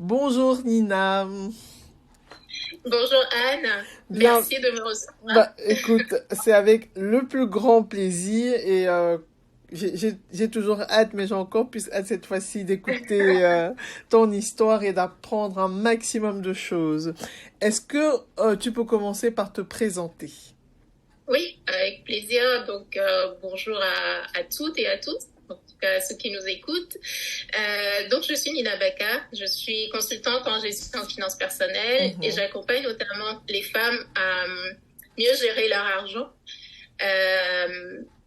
Bonjour Nina. Bonjour Anne, Bien, merci de me recevoir. bah écoute, c'est avec le plus grand plaisir et j'ai toujours hâte, mais j'ai encore plus hâte cette fois-ci d'écouter ton histoire et d'apprendre un maximum de choses. Est-ce que tu peux commencer par te présenter? Oui, avec plaisir. Donc, bonjour à toutes et à tous, en tout cas à ceux qui nous écoutent. Donc, je suis Nina Baka, je suis consultante en gestion de finances personnelles et Mhm. j'accompagne notamment les femmes à mieux gérer leur argent.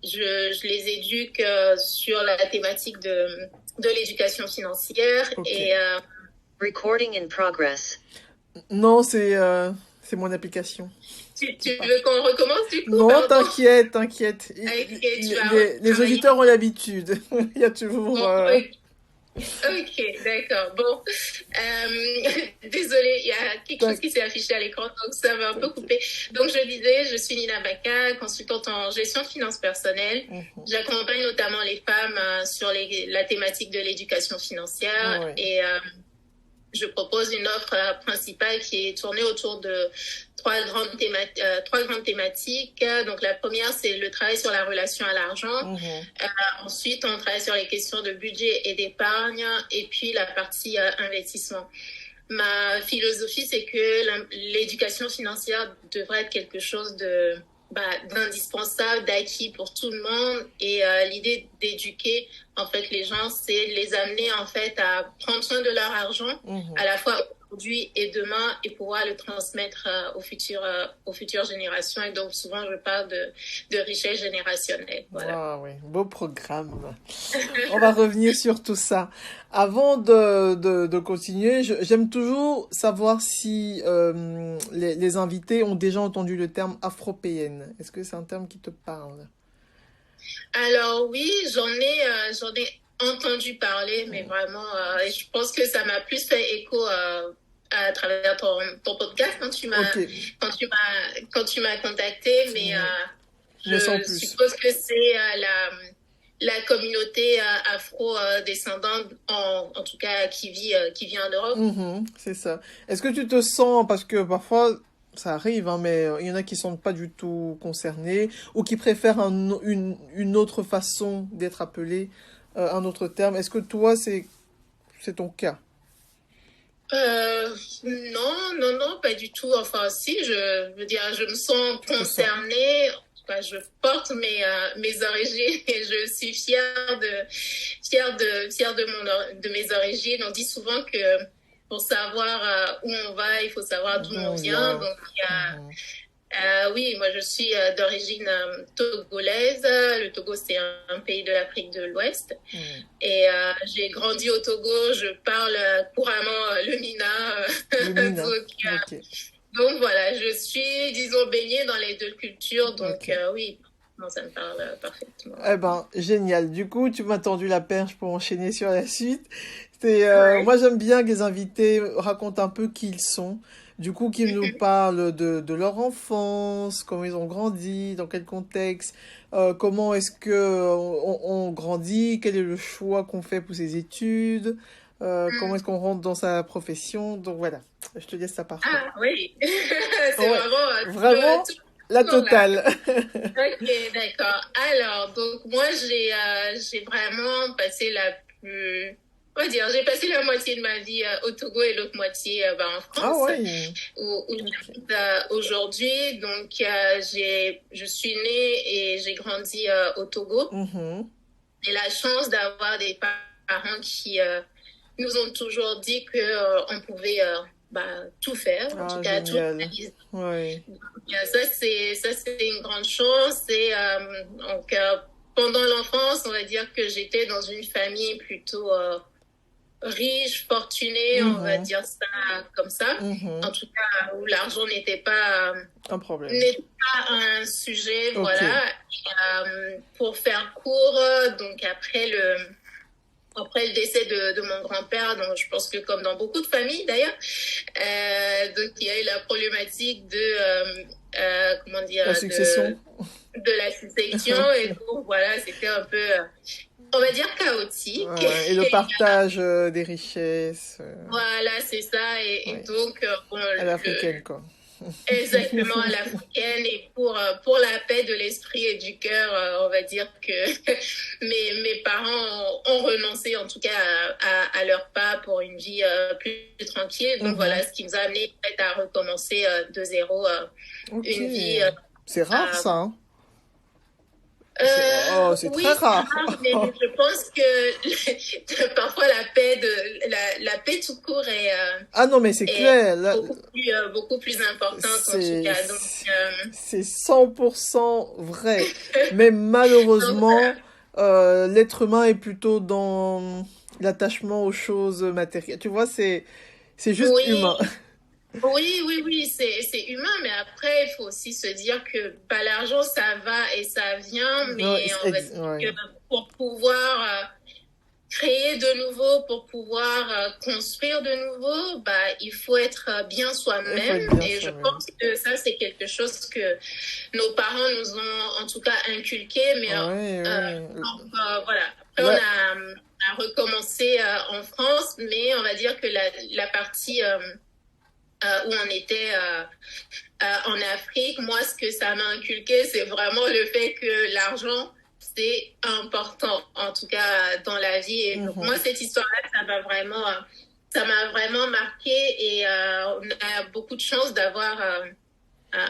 Je les éduque sur la thématique de l'éducation financière Ok. et Recording in progress. Non, c'est mon application tu qui parle. veux qu'on recommence du coup, Non, pardon? t'inquiète, t'inquiète. Ok, tu vas Les retravailler. auditeurs ont l'habitude. Il y a toujours... Bon, ok, d'accord. Bon, désolée, il y a quelque chose t'in- qui s'est affiché à l'écran, donc ça m'a un peu T'inquiète. coupé. Donc, je disais, je suis Nina Baka, consultante en gestion de finances personnelles. Mhm. J'accompagne notamment les femmes sur la thématique de l'éducation financière Ouais. et je propose une offre principale qui est tournée autour de trois grandes thématiques. Donc, la première, c'est le travail sur la relation à l'argent. Mhm. Ensuite, on travaille sur les questions de budget et d'épargne, et puis la partie investissement. Ma philosophie, c'est que l'éducation financière devrait être quelque chose d'indispensable, d'acquis pour tout le monde. Et l'idée d'éduquer en fait les gens, c'est les amener en fait à prendre soin de leur argent, Mhm. à la fois aujourd'hui et demain, et pouvoir le transmettre aux futures générations. Et donc souvent, je parle de richesse générationnelle. Voilà. Ah oui, beau programme. On va revenir sur tout ça. Avant de continuer, j'aime toujours savoir si les invités ont déjà entendu le terme afropéenne. Est-ce que c'est un terme qui te parle? Alors oui, j'en ai entendu parler, mais vraiment, et je pense que ça m'a plus fait écho à travers ton podcast Ok, quand tu m'as contacté, mais mais sans je plus. suppose que c'est la communauté afro-descendante, en tout cas qui vit en Europe. Mhm, c'est ça. Est-ce que tu te sens, parce que parfois ça arrive, hein, mais il y en a qui sont pas du tout concernés ou qui préfèrent une autre façon d'être appelé, un autre terme. Est-ce que toi, c'est ton cas? Non, pas du tout. Enfin, si, je veux dire, je me sens C'est ça. concernée. En tout cas, je porte mes origines et je suis fière de mes origines. On dit souvent que pour savoir où on va, il faut savoir d'où D'où on on vient. vient. Donc, Mhm. oui, moi, je suis d'origine togolaise. Le Togo, c'est un pays de l'Afrique de l'Ouest. Mhm. Et j'ai grandi au Togo, je parle couramment le Mina. Le Mina. Donc, Ok. donc voilà, je suis, disons, baignée dans les deux cultures. Donc Ok. oui, non, ça me parle parfaitement. Eh ben, génial. Du coup, tu m'as tendu la perche pour enchaîner sur la suite. Ouais. Moi, j'aime bien que les invités racontent un peu qui ils sont. Du coup, qu'ils nous parlent de leur enfance, comment ils ont grandi, dans quel contexte, comment est-ce que on grandit, quel est le choix qu'on fait pour ses études, comment est-ce qu'on rentre dans sa profession. Donc voilà, je te laisse la parole. Ah oui, c'est Ouais, vraiment vraiment la toujours là. totale. Ok, d'accord. Alors, donc moi, j'ai vraiment passé on va dire, j'ai passé la moitié de ma vie au Togo et l'autre moitié en Ah France, ouais. où Ok. j'habite aujourd'hui. Donc, je suis née et j'ai grandi au Togo. Mhm. J'ai la chance d'avoir des parents qui nous ont toujours dit que on pouvait tout faire, en tout Ah, cas tout génial. réaliser. Ouais. Ça c'est une grande chance. Et donc pendant l'enfance, on va dire que j'étais dans une famille plutôt riche, fortunée, on va Mhm. dire ça comme ça. En Mhm. tout cas, où l'argent Un problème. n'était pas un sujet, Ok. voilà. Et, pour faire court, donc après le décès de mon grand-père, donc je pense que comme dans beaucoup de familles d'ailleurs, donc il y a eu la problématique comment dire, La succession. de la succession. Et donc voilà, c'était un peu on va dire chaotique. Ouais, et le partage des richesses. Voilà, c'est ça. Et Ouais, donc, bon, à l'africaine, quoi. exactement à l'africaine. Et pour la paix de l'esprit et du cœur, on va dire que mes parents ont renoncé en tout cas à leur pas pour une vie plus tranquille. Donc voilà, Mhm. ce qui nous a amené peut-être à recommencer de zéro Ok. une vie. C'est rare, À- ça, hein. C'est très oui, c'est rare. rare, mais je pense que parfois la paix tout court Ah non, mais c'est est clair. Là, beaucoup plus importante en tout c'est cas. Donc, c'est 100% vrai. Mais donc, malheureusement, l'être humain est plutôt dans l'attachement aux choses matérielles. Tu vois, c'est juste humain. oui, oui, c'est humain, mais après, il faut aussi se dire que bah, l'argent, ça va et ça vient, Non, mais on va dire que ouais. pour pouvoir créer de nouveau, pour pouvoir construire de nouveau, bah, il faut être bien Il faut soi-même. être bien Et je soi-même. pense que ça, c'est quelque chose que nos parents nous ont en tout cas inculqué. Mais Ouais, ouais. voilà, après, Là, a recommencé en France, mais on va dire que la partie où on était en Afrique, moi, ce que ça m'a inculqué, c'est vraiment le fait que l'argent, c'est important, en tout cas dans la vie. Et donc, moi, mhm, cette histoire-là, ça m'a vraiment marqué et on a beaucoup de chance d'avoir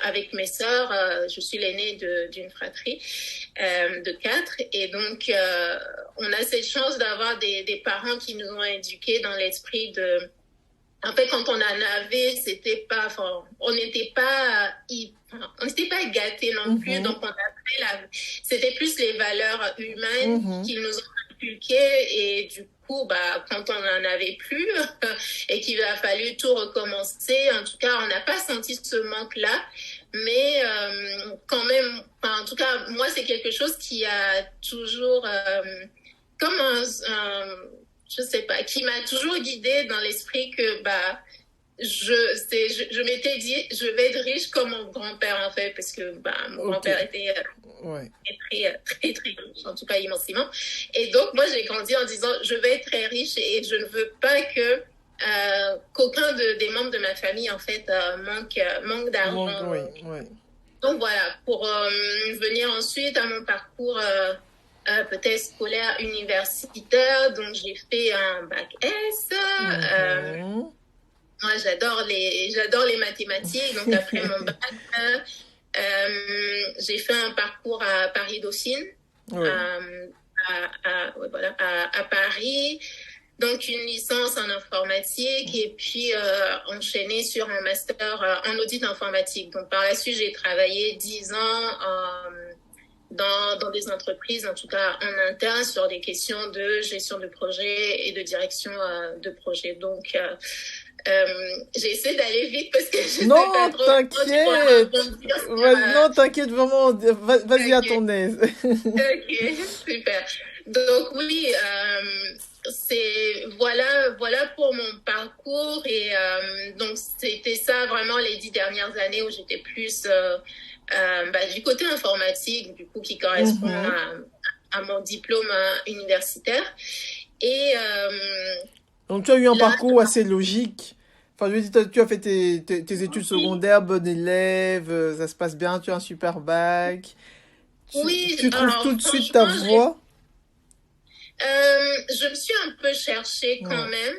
avec mes sœurs, je suis l'aînée d'une fratrie de 4 et donc on a cette chance d'avoir des parents qui nous ont éduqués dans l'esprit de en fait, quand on en avait, c'était pas, enfin, on n'était pas gâtés non plus. mhm, Donc, c'était plus les valeurs humaines mhm. qu'ils nous ont inculquées. Et du coup, bah, quand on n'en avait plus et qu'il a fallu tout recommencer, en tout cas, on n'a pas senti ce manque-là. Mais quand même, enfin, en tout cas, moi, c'est quelque chose qui a toujours, comme je sais pas, qui m'a toujours guidée dans l'esprit que bah je m'étais dit je vais être riche comme mon grand-père en fait parce que bah mon Ok. grand-père était Ouais. très riche, en tout cas immensément. Et donc moi j'ai grandi en disant je vais être très riche et je ne veux pas que qu'aucun des membres de ma famille en fait manque Donc, d'argent. oui, oui. Donc voilà, pour venir ensuite à mon parcours peut-être scolaire universitaire, donc j'ai fait un bac S. Mhm. Moi, j'adore les mathématiques, donc après mon bac, j'ai fait un parcours à Paris-Dauphine, Oui. euh, ouais, voilà, à Paris. Donc, une licence en informatique et puis enchaîné sur un master en audit informatique. Donc, par la suite, j'ai travaillé 10 ans dans des entreprises, en tout cas en interne, sur des questions de gestion de projet et de direction de projet. Donc, j'ai essayé d'aller vite parce que je sais pas Non, trop comment tu pourras t'inquiète. rebondir sur... Non, t'inquiète vraiment. Vas-y à ok, ton aise. ok, super. Donc oui, voilà pour mon parcours et donc c'était ça vraiment les 10 dernières années où j'étais plus bah, du côté informatique, du coup qui correspond Mhm. à mon diplôme universitaire. Et Donc, tu as eu un là, parcours assez logique. Enfin, je veux dire, tu as fait tes études oui, secondaires, bon élève, ça se passe bien, tu as un super bac. Tu oui, trouves tout alors de suite ta franchement, voie. je me suis un peu cherchée quand Ouais. même.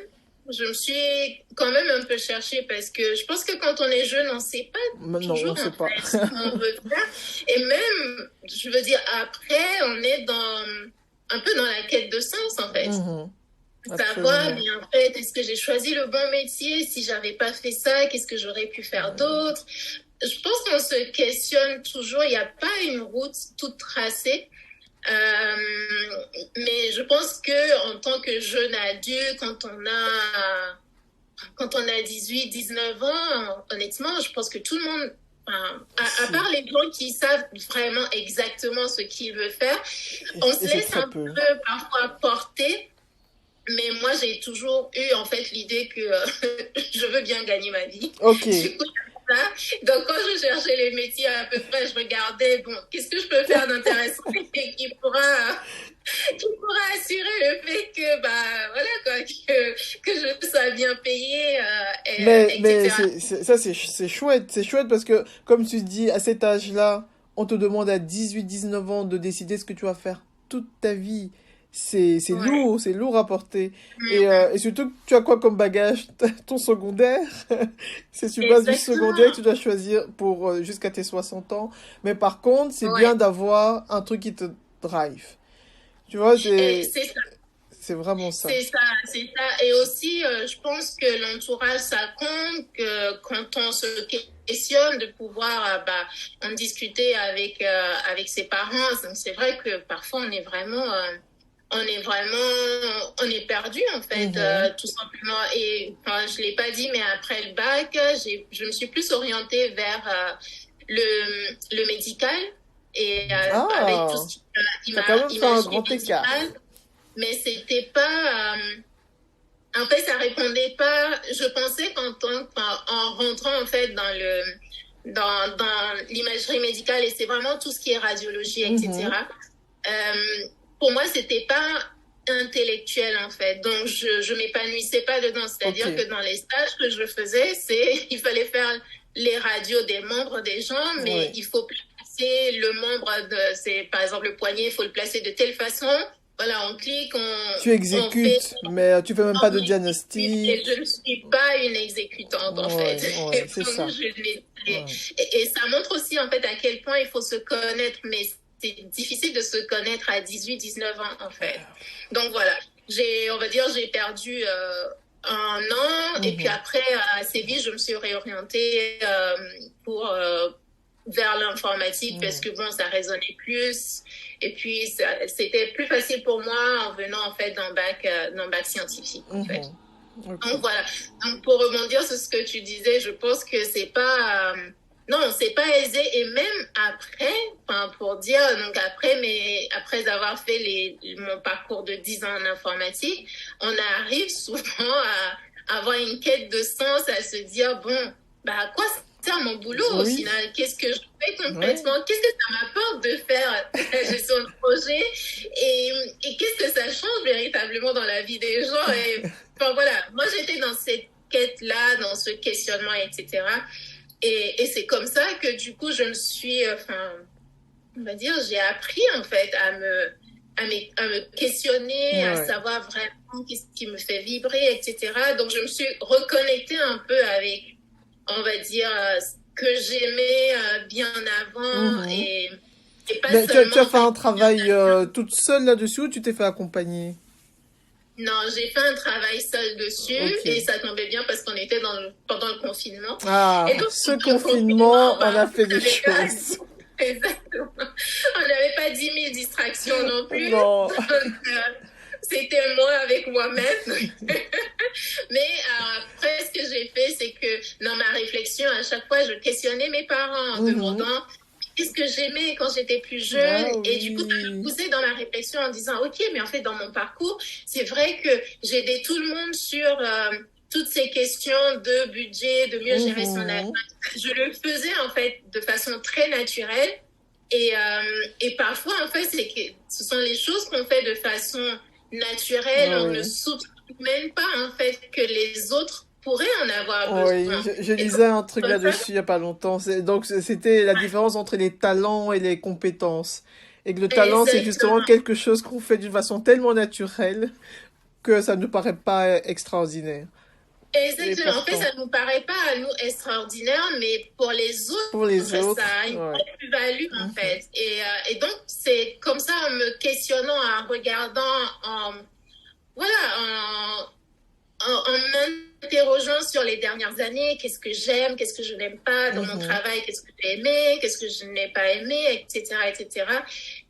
Je me suis quand même un peu cherchée parce que je pense que quand on est jeune, on ne sait pas Non, on toujours sait en pas. fait ce qu'on veut faire. Et même, je veux dire, après, on est un peu dans la quête de sens en fait. Mhm. Savoir, Absolument. mais en fait, est-ce que j'ai choisi le bon métier? Si j'avais pas fait ça, qu'est-ce que j'aurais pu faire d'autre? Je pense qu'on se questionne toujours. Il n'y a pas une route toute tracée. Mais je pense que en tant que jeune adulte, quand on a 18, 19 ans, honnêtement, je pense que tout le monde, enfin, à Si. part les gens qui savent vraiment exactement ce qu'ils veulent faire, on se Et c'est laisse très un peu. peu parfois porter. Mais moi, j'ai toujours eu en fait l'idée que je veux bien gagner ma vie. Ok. Du coup, ça. Donc, quand je cherchais les métiers à peu près, je regardais, bon, qu'est-ce que je peux faire d'intéressant et qui pourra qui pourra assurer le fait que, bah, voilà, quoi, que je sois bien payée, Mais etc. ça, c'est chouette parce que, comme tu dis, à cet âge-là, on te demande à 18 19 ans de décider ce que tu vas faire toute ta vie. Ouais. C'est lourd à porter. Mhm. Et surtout, tu as quoi comme bagage? Ton secondaire? C'est sur base du secondaire que Exactement. tu dois choisir pour jusqu'à tes 60 ans. Mais par contre, c'est bien Ouais. d'avoir un truc qui te drive. Tu vois, Et c'est c'est vraiment ça. C'est ça, c'est ça. Et aussi, je pense que l'entourage, ça compte, que quand on se questionne, de pouvoir bah, en discuter avec ses parents. Donc, c'est vrai que parfois, on est perdu, en fait, Mhm. tout simplement. Et enfin, je l'ai pas dit, mais après le bac, je me suis plus orientée vers le médical. Et avec tout ce Ah, qui t'as quand même fait un imagerie grand écart. médicale, mais c'était pas en fait ça répondait pas. Je pensais en rentrant en fait dans l'imagerie médicale, et c'est vraiment tout ce qui est radiologie, Mhm. etc. Pour moi c'était pas intellectuel, en fait, donc je m'épanouissais pas dedans. Ok. C'est-à-dire que dans les stages que je faisais, c'est il fallait faire les radios des membres des gens, mais Oui. il faut placer le membre c'est par exemple le poignet, il faut le placer de telle façon. Voilà, on clique, Tu on fait, exécutes, mais tu fais même pas on de exécute, et diagnostic. je ne suis pas une exécutante, en fait. Ouais, Et, ouais, c'est donc, ça. Ouais. et ça montre aussi, en fait, à quel point il faut se connaître, mais c'est difficile de se connaître à 18 19 ans, en fait. Donc voilà, on va dire, j'ai perdu un an, et puis Mhm. après, assez vite, je me suis réorientée pour vers l'informatique, parce Mhm. que bon, ça résonnait plus. Et puis, c'était plus facile pour moi en venant, en fait, d'un bac scientifique, en fait. Mhm. Ok. Donc, voilà. Donc, pour rebondir sur ce que tu disais, je pense que c'est pas, non, c'est pas aisé. Et même après, enfin, pour dire, donc après avoir fait mon parcours de 10 ans en informatique, on arrive souvent à avoir une quête de sens, à se dire, bon, bah, à quoi sert mon boulot au Oui, final? Qu'est-ce que je fais oui. concrètement? Qu'est-ce que ça m'apporte de faire la gestion de projet? Et qu'est-ce que ça change véritablement dans la vie des gens? Et enfin voilà, moi j'étais dans cette quête-là, dans ce questionnement, etc. Et c'est comme ça que du coup je me suis, enfin, on va dire, j'ai appris en fait à me questionner, à Ouais. savoir vraiment qu'est-ce qui me fait vibrer, etc. Donc je me suis reconnectée un peu avec, on va dire, ce que j'aimais bien avant, Mhm. et pas Mais tu seulement as en fait fait. un travail toute seule là-dessus ou tu t'es fait accompagner? Non, j'ai fait un travail seul dessus, Ok. et ça tombait bien parce qu'on était pendant le confinement. Et Ah, donc, ce pendant le confinement, confinement, on bah, a fait on des n'avait pas, choses. exactement, on n'avait pas 10 000 distractions non plus. Non. Donc, c'était moi avec moi-même. Mais après, ce que j'ai fait, c'est que dans ma réflexion, à chaque fois, je questionnais mes parents en Mhm. demandant qu'est-ce que j'aimais quand j'étais plus jeune. Ah Et du coup, ça me oui. poussait dans ma réflexion en disant, OK, mais en fait, dans mon parcours, c'est vrai que j'ai aidé tout le monde sur toutes ces questions de budget, de mieux gérer son argent. Mhm. Je le faisais, en fait, de façon très naturelle. Et parfois, en fait, ce sont les choses qu'on fait de façon naturelle. Ah On ne oui. soupçonne même pas, en fait, que les autres pourraient en avoir Oui, besoin. je Et lisais un truc comme ça, là-dessus il y a pas longtemps. Donc c'était la différence entre les talents et les compétences. Et que le talent, c'est justement exactement. quelque chose qu'on fait d'une façon tellement naturelle que ça ne paraît pas extraordinaire. Et Exactement. En fait, pourtant, ça ne nous paraît pas à nous extraordinaire, mais pour les pour les autres, ça autres, a une ouais. vraie plus-value, en Mhm. fait. Et donc, c'est comme ça, en me questionnant, en regardant, voilà, en m'interrogeant sur les dernières années, qu'est-ce que j'aime, qu'est-ce que je n'aime pas dans mon Mhm. travail, qu'est-ce que j'ai aimé, qu'est-ce que je n'ai pas aimé, etc., etc.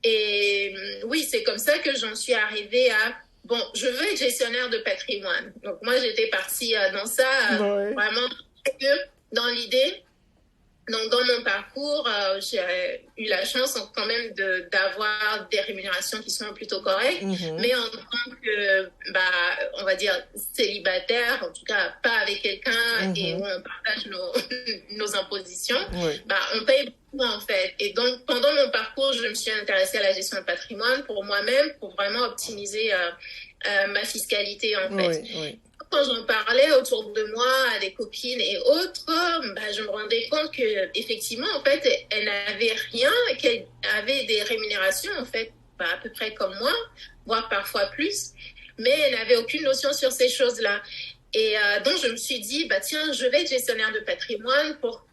Et oui, c'est comme ça que j'en suis arrivée à, bon, je veux être gestionnaire de patrimoine. Donc moi, j'étais partie dans ça, Ouais. vraiment, que dans l'idée. Donc, dans mon parcours, j'ai eu la chance quand même d'avoir des rémunérations qui sont plutôt correctes, mais en tant que, on va dire, célibataire, en tout cas pas avec quelqu'un et où on partage nos impositions, on paye beaucoup en fait. Et donc, pendant mon parcours, je me suis intéressée à la gestion de patrimoine pour moi-même, pour vraiment optimiser ma fiscalité en fait. Quand j'en parlais autour de moi à des copines et autres, je me rendais compte que effectivement en fait elles n'avaient rien, qu'elles avaient des rémunérations en fait à peu près comme moi, voire parfois plus, mais elles n'avaient aucune notion sur ces choses-là. Et donc je me suis dit tiens, je vais être gestionnaire de patrimoine pour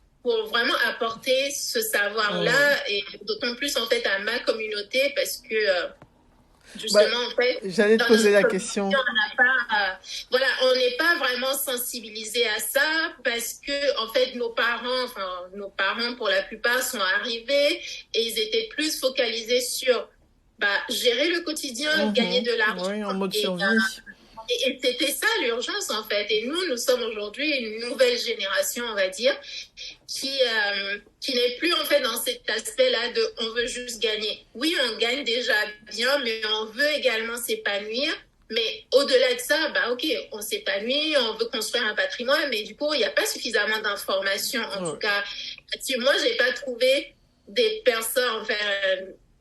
vraiment apporter ce savoir-là et d'autant plus en fait à ma communauté parce que justement, en fait, j'allais te poser la question. On n'est pas vraiment sensibilisé à ça parce que, en fait, nos parents pour la plupart sont arrivés et ils étaient plus focalisés sur gérer le quotidien, gagner de l'argent. Oui, en mode survie. Et c'était ça l'urgence en fait. Et nous sommes aujourd'hui une nouvelle génération, on va dire, qui n'est plus en fait dans cet aspect-là de on veut juste gagner. Oui, on gagne déjà bien, mais on veut également s'épanouir. Mais au-delà de ça, ok, on s'épanouit, on veut construire un patrimoine, mais du coup, il n'y a pas suffisamment d'informations. En tout cas, moi, j'ai pas trouvé des personnes,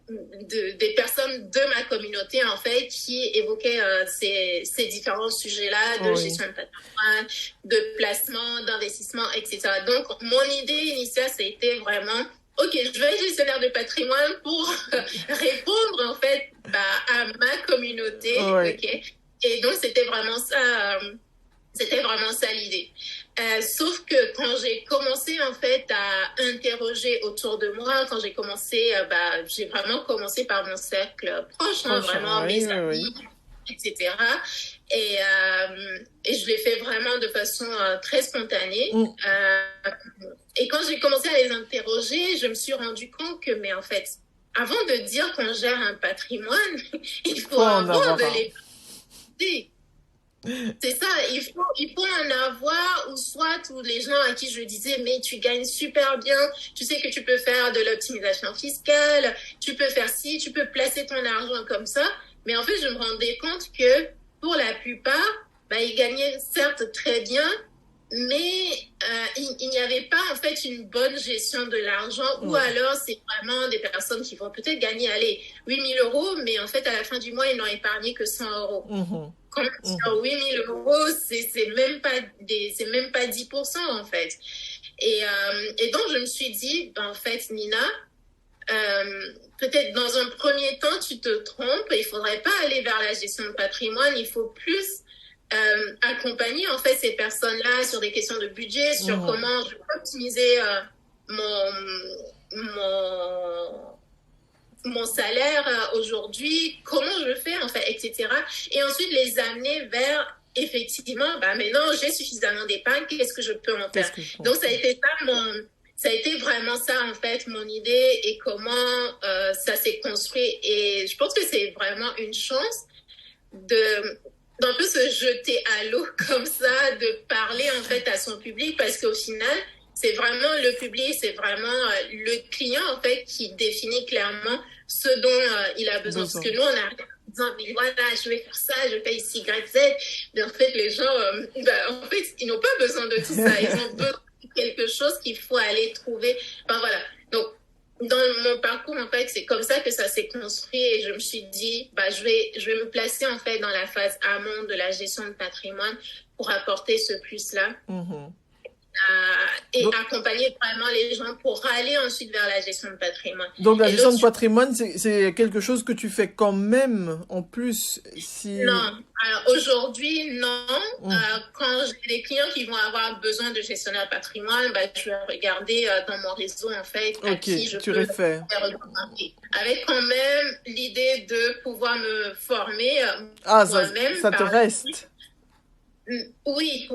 des personnes de ma communauté en fait qui évoquaient ces différents sujets-là de gestion de patrimoine, de placement, d'investissement, etc. Donc mon idée initiale c'était vraiment ok, je vais être gestionnaire de patrimoine pour répondre en fait à ma communauté, ok. Et donc c'était vraiment ça l'idée. Sauf que quand j'ai commencé en fait à interroger autour de moi, quand j'ai commencé, j'ai vraiment commencé par mon cercle proche, vraiment mes amis, etc. Et je l'ai fait vraiment de façon très spontanée. Et quand j'ai commencé à les interroger, je me suis rendu compte que, mais en fait, avant de dire qu'on gère un patrimoine, il faut avoir de l'équité. C'est ça, il faut en avoir, ou soit tous les gens à qui je disais, mais tu gagnes super bien, tu sais que tu peux faire de l'optimisation fiscale, tu peux faire ci, tu peux placer ton argent comme ça. Mais en fait, je me rendais compte que pour la plupart, ils gagnaient certes très bien, mais il n'y avait pas en fait une bonne gestion de l'argent, ou alors c'est vraiment des personnes qui vont peut-être gagner 8 000 euros, mais en fait à la fin du mois ils n'ont épargné que 100 euros. Quand sur 8 000 euros, c'est même pas 10% en fait. Et donc je me suis dit, en fait Nina, peut-être dans un premier temps tu te trompes, il faudrait pas aller vers la gestion de patrimoine, il faut plus accompagner en fait ces personnes-là sur des questions de budget, sur comment je peux optimiser mon salaire aujourd'hui, comment je fais en fait, etc. Et ensuite les amener vers effectivement, maintenant j'ai suffisamment d'épargne, qu'est-ce que je peux en faire? Donc ça a été vraiment ça en fait mon idée et comment ça s'est construit. Et je pense que c'est vraiment une chance d'un peu se jeter à l'eau comme ça, de parler en fait à son public, parce qu'au final, c'est vraiment le public, c'est vraiment le client en fait qui définit clairement ce dont il a besoin. Parce que nous, on arrive en disant, mais voilà, je vais faire ça, je fais ici, Y, Z. Mais en fait, les gens, en fait, ils n'ont pas besoin de tout ça. Ils ont besoin de quelque chose qu'il faut aller trouver. Enfin, voilà. Donc, dans mon parcours, en fait, c'est comme ça que ça s'est construit et je me suis dit, je vais me placer, en fait, dans la phase amont de la gestion de patrimoine pour apporter ce plus-là. Et accompagner vraiment les gens pour aller ensuite vers la gestion de patrimoine. Donc, la gestion de patrimoine, c'est quelque chose que tu fais quand même, en plus, si... Non. Alors, aujourd'hui, non. Quand j'ai des clients qui vont avoir besoin de gestionnaire de patrimoine, je vais regarder dans mon réseau, en fait, à qui je peux réfères. Avec quand même l'idée de pouvoir me former moi-même. Ça te reste. Oui,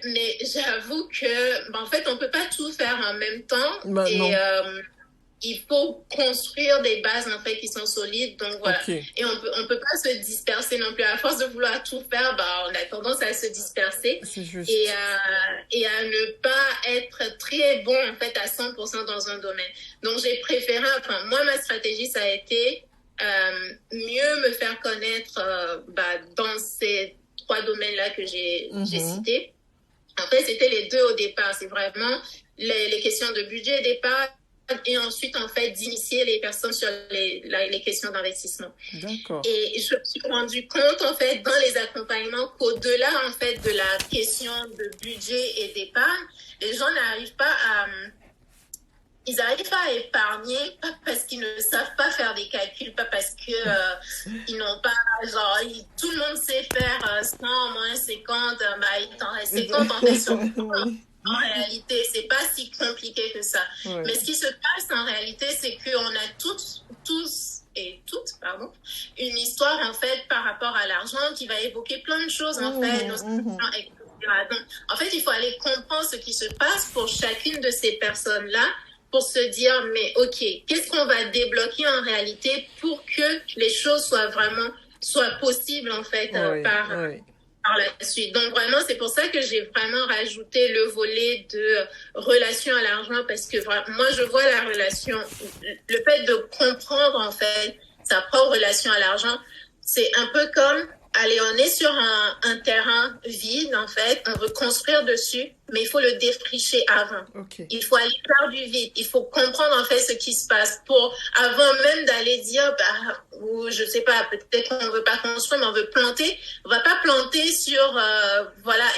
mais j'avoue que, en fait, on peut pas tout faire en même temps. il faut construire des bases en fait qui sont solides. Donc voilà. Ok. Et on peut pas se disperser non plus. À force de vouloir tout faire, bah, on a tendance à se disperser C'est juste. et à ne pas être très bon en fait à 100% dans un domaine. Donc j'ai préféré, enfin moi ma stratégie ça a été mieux me faire connaître dans ces 3 domaines-là que j'ai cités. En fait, c'était les 2 au départ. C'est vraiment les questions de budget départ et ensuite, en fait, d'initier les personnes sur les questions d'investissement. D'accord. Et je me suis rendu compte, en fait, dans les accompagnements qu'au-delà, en fait, de la question de budget et d'épargne, les gens n'arrivent pas à... Ils n'arrivent pas à épargner, pas parce qu'ils ne savent pas faire des calculs, pas parce que ils n'ont pas, genre, tout le monde sait faire 100 moins 50, bah, il t'en reste 50 en fait sur le compte. En réalité, c'est pas si compliqué que ça. Ouais. Mais ce qui se passe en réalité, c'est qu'on a tous et toutes, une histoire en fait par rapport à l'argent qui va évoquer plein de choses en fait, nos sentiments, etc. Donc, en fait, il faut aller comprendre ce qui se passe pour chacune de ces personnes-là pour se dire, mais ok, qu'est-ce qu'on va débloquer en réalité pour que les choses soient possibles en fait par la suite. Donc vraiment, c'est pour ça que j'ai vraiment rajouté le volet de relation à l'argent parce que moi, je vois la relation, le fait de comprendre en fait sa propre relation à l'argent, c'est un peu comme, allez, on est sur un terrain vide en fait, on veut construire dessus, mais il faut le défricher avant. Okay. Il faut aller faire du vide, il faut comprendre en fait ce qui se passe pour, avant même d'aller dire, ou je sais pas, peut-être qu'on veut pas construire, mais on veut planter. On va pas planter sur,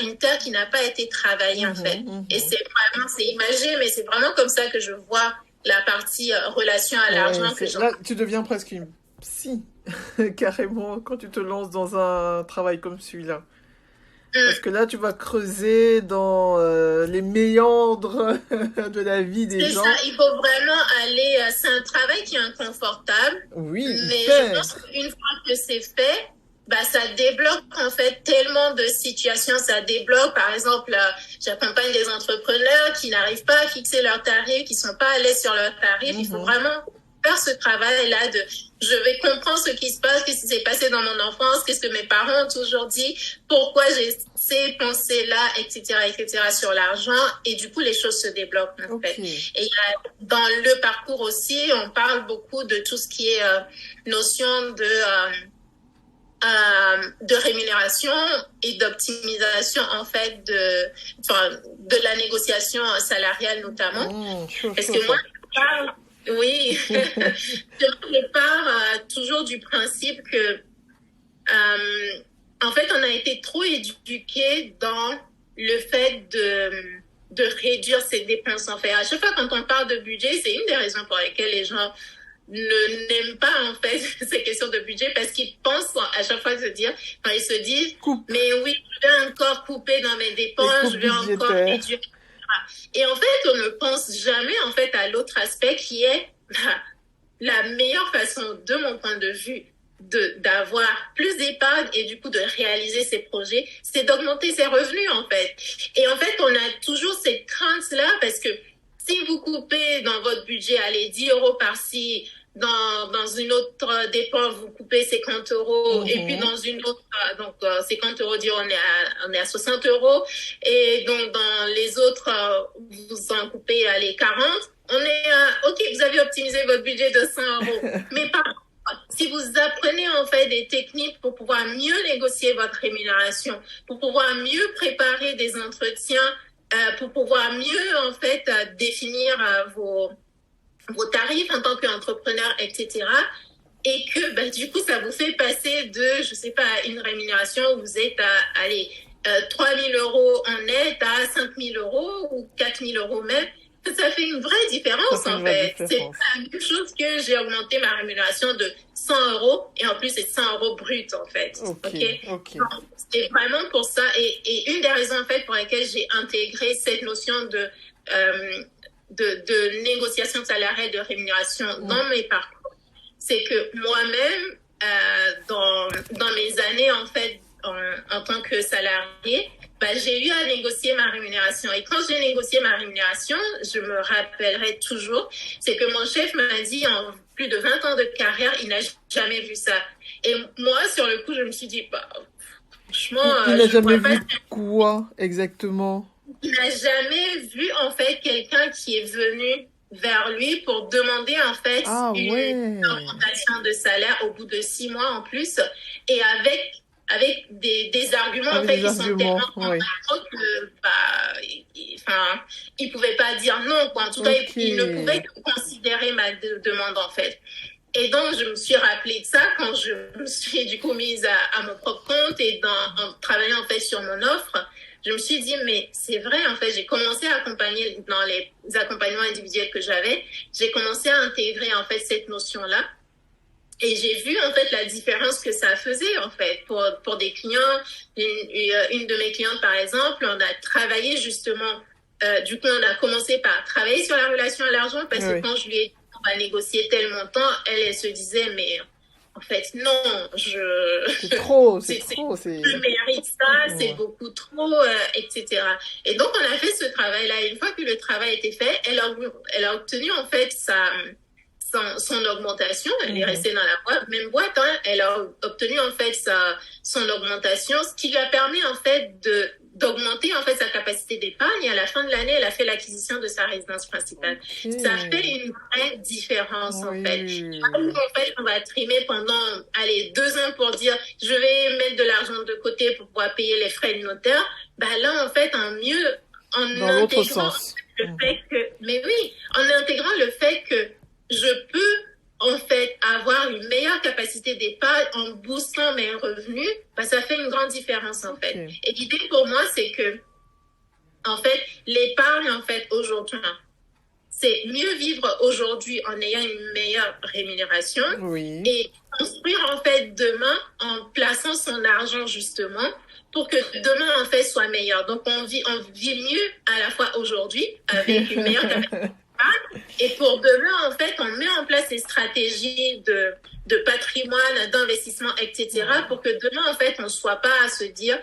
une terre qui n'a pas été travaillée en fait. Et c'est imagé, mais c'est vraiment comme ça que je vois la partie relation à l'argent. Là, tu deviens presque une psy, carrément, quand tu te lances dans un travail comme celui-là. Parce que là, tu vas creuser dans les méandres de la vie des gens. C'est ça, il faut vraiment aller... c'est un travail qui est inconfortable. Oui, mais je pense qu'une fois que c'est fait, ça débloque en fait tellement de situations. Ça débloque, par exemple, j'accompagne des entrepreneurs qui n'arrivent pas à fixer leurs tarifs, qui sont pas à l'aise sur leurs tarifs. Il faut vraiment faire ce travail-là de je vais comprendre ce qui se passe, qu'est-ce qui s'est passé dans mon enfance, qu'est-ce que mes parents ont toujours dit, pourquoi j'ai ces pensées-là, etc., sur l'argent. Et du coup, les choses se débloquent, en fait. Et dans le parcours aussi, on parle beaucoup de tout ce qui est notion de rémunération et d'optimisation, en fait, de la négociation salariale, notamment. Parce que moi, je parle... Oui, je pars toujours du principe que, en fait, on a été trop éduqués dans le fait de réduire ses dépenses. En fait, à chaque fois quand on parle de budget, c'est une des raisons pour lesquelles les gens n'aiment pas en fait ces questions de budget parce qu'ils pensent à chaque fois ils se disent, mais oui, je vais encore couper dans mes dépenses, je vais encore réduire. Et en fait, on ne pense jamais en fait à l'autre aspect qui est la meilleure façon, de mon point de vue, d'avoir plus d'épargne et du coup de réaliser ses projets, c'est d'augmenter ses revenus en fait. Et en fait, on a toujours cette crainte-là parce que si vous coupez dans votre budget, allez, 10 € par-ci, dans une autre dépense, vous coupez 50 €, et puis dans une autre, donc 50 €, dire on est à 60 €, et donc dans les autres, vous en coupez les 40, on est à, ok, vous avez optimisé votre budget de 100 €, mais par contre, si vous apprenez en fait des techniques pour pouvoir mieux négocier votre rémunération, pour pouvoir mieux préparer des entretiens, pour pouvoir mieux en fait définir vos tarifs en tant qu'entrepreneur, etc. Et que du coup, ça vous fait passer de, je sais pas, une rémunération où vous êtes à 3 000 € en net à 5 000 € ou 4 000 € même. Ça fait une vraie différence en fait. C'est la même chose que j'ai augmenté ma rémunération de 100 € et en plus c'est 100 € brut en fait. Ok. Donc, c'est vraiment pour ça et une des raisons en fait pour lesquelles j'ai intégré cette notion de négociation salariale, de rémunération dans mes parcours, c'est que moi-même dans mes années en fait en tant que salarié, j'ai eu à négocier ma rémunération. Et quand j'ai négocié ma rémunération, je me rappellerai toujours, c'est que mon chef m'a dit en plus de 20 ans de carrière, il n'a jamais vu ça. Et moi, sur le coup, je me suis dit, franchement, Il n'a je vois jamais pas. vu quoi exactement? Il n'a jamais vu en fait quelqu'un qui est venu vers lui pour demander en fait Ah une ouais. augmentation de salaire au bout de 6 mois en plus et avec des arguments en Avec fait des qui sont arguments, tellement oui. convaincants que il pouvait pas dire non quoi. En tout cas, Ok. il ne pouvait que considérer ma demande en fait. Et donc, je me suis rappelé de ça quand je me suis du coup mise à mon propre compte et en travaillant en fait sur mon offre. Je me suis dit, mais c'est vrai, en fait, j'ai commencé à accompagner dans les accompagnements individuels que j'avais. J'ai commencé à intégrer en fait cette notion-là. Et j'ai vu en fait la différence que ça faisait en fait pour des clients. Une de mes clientes, par exemple, on a travaillé justement, du coup, on a commencé par travailler sur la relation à l'argent parce que Oui. quand je lui ai dit on va négocier tel montant, elle se disait, mais en fait, non, C'est trop, c'est c'est, trop, c'est... je mérite ça, c'est Ouais. beaucoup trop, etc. Et donc, on a fait ce travail-là. Et une fois que le travail était fait, elle a obtenu en fait son augmentation. Elle est restée dans la même boîte. Hein. Elle a obtenu en fait son augmentation, ce qui lui a permis en fait d'augmenter en fait sa capacité d'épargne. Et à la fin de l'année, elle a fait l'acquisition de sa résidence principale. Ok. Ça fait une vraie différence en fait. Oui. Nous, en fait, on va trimer pendant 2 ans pour dire je vais mettre de l'argent de côté pour pouvoir payer les frais de notaire. Là, en fait, en Dans l'autre intégrant sens. le fait que, mais oui, en intégrant le fait que je peux en fait avoir une meilleure capacité d'épargne en boostant mes revenus, ça fait une grande différence en fait. Ok. Et l'idée pour moi, c'est que en fait, l'épargne en fait aujourd'hui, c'est mieux vivre aujourd'hui en ayant une meilleure rémunération Oui. et construire en fait demain en plaçant son argent justement pour que demain en fait soit meilleur. Donc on vit mieux à la fois aujourd'hui avec une meilleure capacité et pour demain en fait on met en place des stratégies de patrimoine, d'investissement, etc. pour que demain en fait on ne soit pas à se dire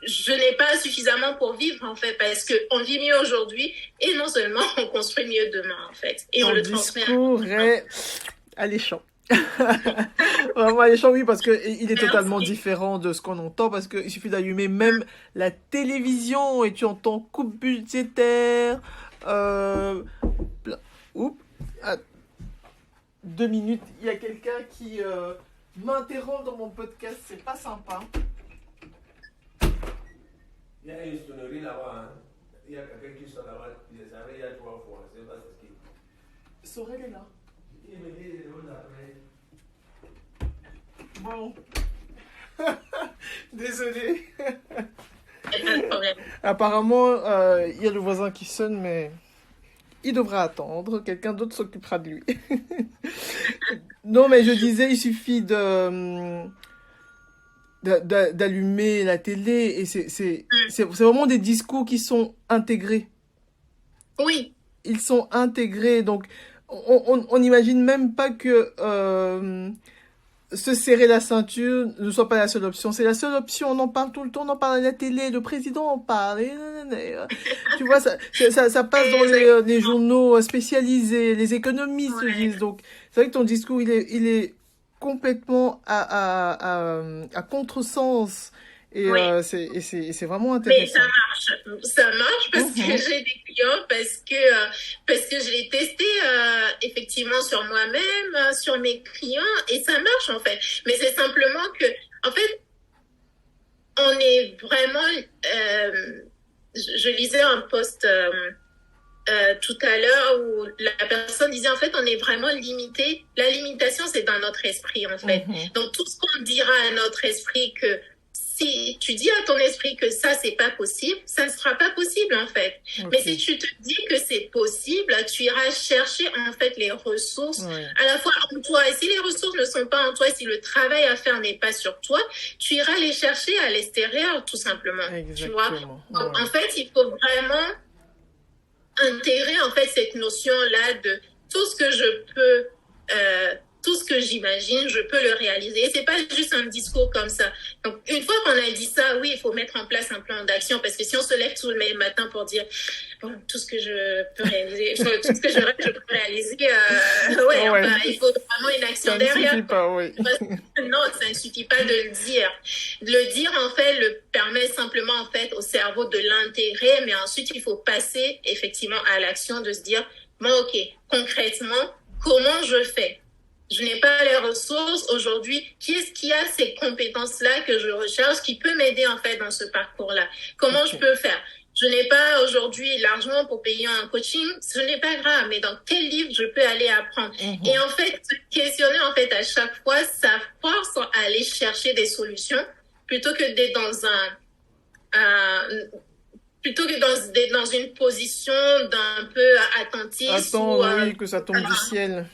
je n'ai pas suffisamment pour vivre en fait parce qu'on vit mieux aujourd'hui et non seulement on construit mieux demain en fait et on Ton le transmet. discours est alléchant. Vraiment alléchant, oui, parce que il est totalement Merci. différent de ce qu'on entend, parce qu'il suffit d'allumer même la télévision et tu entends coupe budgétaire. Oups, ah, 2 minutes, il y a quelqu'un qui m'interrompt dans mon podcast, c'est pas sympa. Il y a une sonnerie là-bas. Hein. Il y a quelqu'un qui sonne là-bas. Je savais il y a 3 fois. C'est pas ce qui. Sorel est là. Il me dit on après. Bon. Désolé. Pas de problème. Apparemment, il y a le voisin qui sonne, mais il devra attendre. Quelqu'un d'autre s'occupera de lui. Non, mais je disais, il suffit d'allumer la télé et c'est vraiment des discours qui sont intégrés. Oui. Ils sont intégrés, donc on n'imagine même pas que se serrer la ceinture ne soit pas la seule option. C'est la seule option, on en parle tout le temps, on en parle à la télé, le président en parle. Tu vois, ça passe dans les journaux spécialisés, les économistes le disent. Donc, c'est vrai que ton discours, il est complètement à contresens. Et Oui. c'est vraiment Mais intéressant. ça marche parce que j'ai des clients, parce que je l'ai testé effectivement sur moi-même, sur mes clients, et ça marche en fait. Mais c'est simplement que, en fait, on est vraiment, je lisais un post tout à l'heure où la personne disait en fait on est vraiment limité. La limitation c'est dans notre esprit en fait. Donc tout ce qu'on dira à notre esprit que si tu dis à ton esprit que ça c'est pas possible, ça ne sera pas possible en fait. Okay. Mais si tu te dis que c'est possible, tu iras chercher en fait les ressources à la fois en toi. Et si les ressources ne sont pas en toi, si le travail à faire n'est pas sur toi, tu iras les chercher à l'extérieur tout simplement. Exactement. Tu vois. Donc, en fait, il faut vraiment intégrer en fait cette notion là de tout ce que je peux tout ce que j'imagine, je peux le réaliser. Et c'est pas juste un discours comme ça. Donc, une fois qu'on a dit ça, oui, il faut mettre en place un plan d'action parce que si on se lève tout le matin pour dire, bon, tout ce que je peux réaliser, tout ce que je rêve, je peux réaliser, ouais, Ouais. enfin, il faut vraiment une action Ça ne derrière. suffit pas, oui. Non, ça ne suffit pas de le dire. De le dire, en fait, le permet simplement, en fait, au cerveau de l'intégrer, mais ensuite, il faut passer, effectivement, à l'action de se dire, bon, ok, concrètement, comment je fais? Je n'ai pas les ressources aujourd'hui. Qui est-ce qui a ces compétences-là que je recherche, qui peut m'aider, en fait, dans ce parcours-là? Comment je peux faire? Je n'ai pas aujourd'hui l'argent pour payer un coaching, ce n'est pas grave, mais dans quel livre je peux aller apprendre? Et en fait, se questionner en fait à chaque fois, ça force à aller chercher des solutions plutôt que d'être dans une position d'un peu attentiste. Attends, oui, que ça tombe du ciel.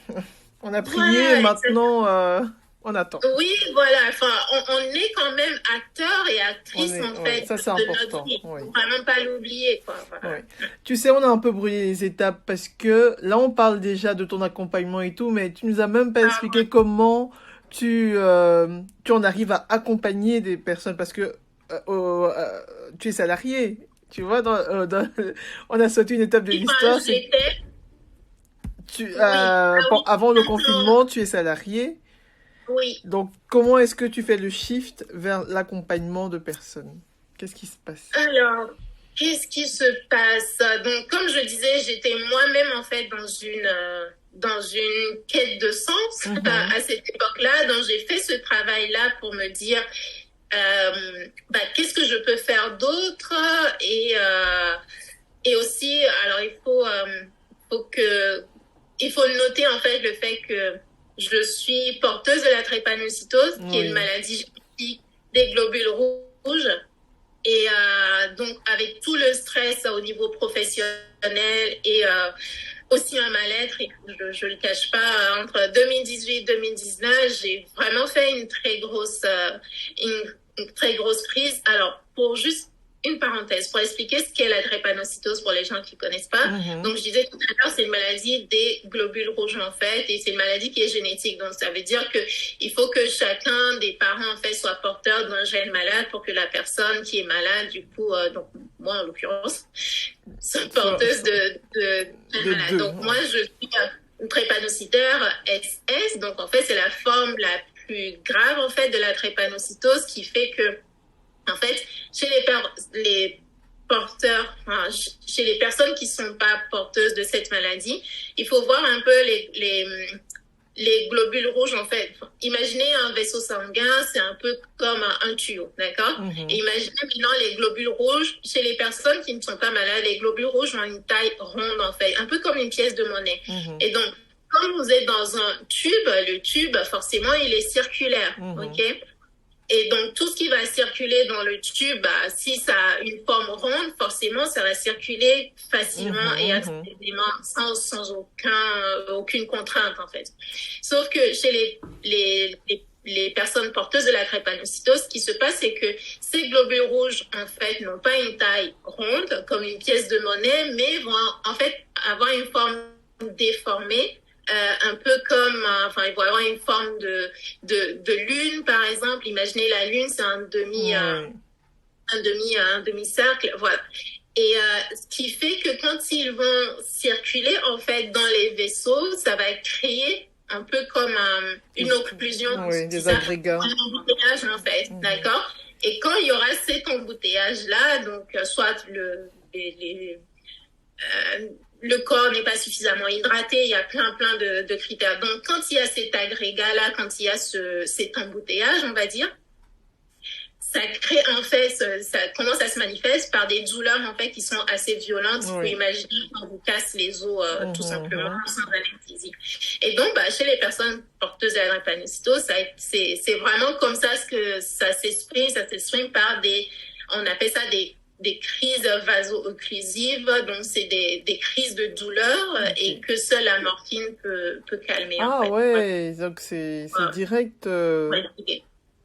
On a prié, Voilà, maintenant, on attend. oui, voilà. Enfin, on est quand même acteur et actrice en fait ça, c'est de important. notre vie. Oui. Faut vraiment pas l'oublier, quoi. Voilà. Ouais. Tu sais, on a un peu brûlé les étapes parce que là, on parle déjà de ton accompagnement et tout, mais tu nous as même pas expliqué comment tu en arrives à accompagner des personnes parce que tu es salarié. Tu vois, on a sauté une étape de l'histoire. Avant le confinement, tu es salarié. Oui. Donc, comment est-ce que tu fais le shift vers l'accompagnement de personnes? Qu'est-ce qui se passe? Alors, qu'est-ce qui se passe? Donc, comme je disais, j'étais moi-même en fait dans une quête de sens à cette époque-là. Donc, j'ai fait ce travail-là pour me dire qu'est-ce que je peux faire d'autre et aussi, alors il faut noter en fait le fait que je suis porteuse de la drépanocytose, qui est une maladie génétique des globules rouges. Et donc, avec tout le stress au niveau professionnel et aussi un mal-être, et je le cache pas, entre 2018 et 2019, j'ai vraiment fait une très grosse crise. Alors, pour juste une parenthèse, pour expliquer ce qu'est la drépanocytose pour les gens qui connaissent pas. Donc, je disais tout à l'heure, c'est une maladie des globules rouges, en fait, et c'est une maladie qui est génétique. Donc, ça veut dire que il faut que chacun des parents, en fait, soit porteur d'un gène malade pour que la personne qui est malade, du coup, donc, moi, en l'occurrence, soit porteuse de malade. Donc, moi, je suis une drépanocytaire SS. Donc, en fait, c'est la forme la plus grave, en fait, de la drépanocytose qui fait que, en fait, chez les porteurs, chez les personnes qui sont pas porteuses de cette maladie, il faut voir un peu les globules rouges, en fait. Imaginez un vaisseau sanguin, c'est un peu comme un tuyau, d'accord? Et imaginez maintenant les globules rouges, chez les personnes qui ne sont pas malades, les globules rouges ont une taille ronde, en fait, un peu comme une pièce de monnaie. Et donc, quand vous êtes dans un tube, le tube, forcément, il est circulaire, ok? Et donc, tout ce qui va circuler dans le tube, si ça a une forme ronde, forcément, ça va circuler facilement et accessoirement sans aucune contrainte, en fait. Sauf que chez les personnes porteuses de la drépanocytose, ce qui se passe, c'est que ces globules rouges, en fait, n'ont pas une taille ronde, comme une pièce de monnaie, mais vont, en fait, avoir une forme déformée. Un peu comme, ils vont avoir une forme de lune, par exemple. Imaginez la lune, c'est un demi-cercle, voilà. Et ce qui fait que quand ils vont circuler, en fait, dans les vaisseaux, ça va créer un peu comme une occlusion. Oui, des agrégats. Un embouteillage, en fait, d'accord? Et quand il y aura cet embouteillage-là, donc, soit le corps n'est pas suffisamment hydraté, il y a plein de critères. Donc, quand il y a cet agrégat-là, quand il y a cet embouteillage, on va dire, ça crée, en fait, ça commence à se manifester par des douleurs, en fait, qui sont assez violentes. Vous pouvez imaginer quand on vous casse les os, tout simplement, sans anesthésie. Et donc, chez les personnes porteuses de la drépanocytose, c'est vraiment comme ça que ça s'exprime par on appelle ça des crises vaso-occlusives, donc c'est des crises de douleur et que seule la morphine peut calmer. Ah, en fait. ouais, donc c'est direct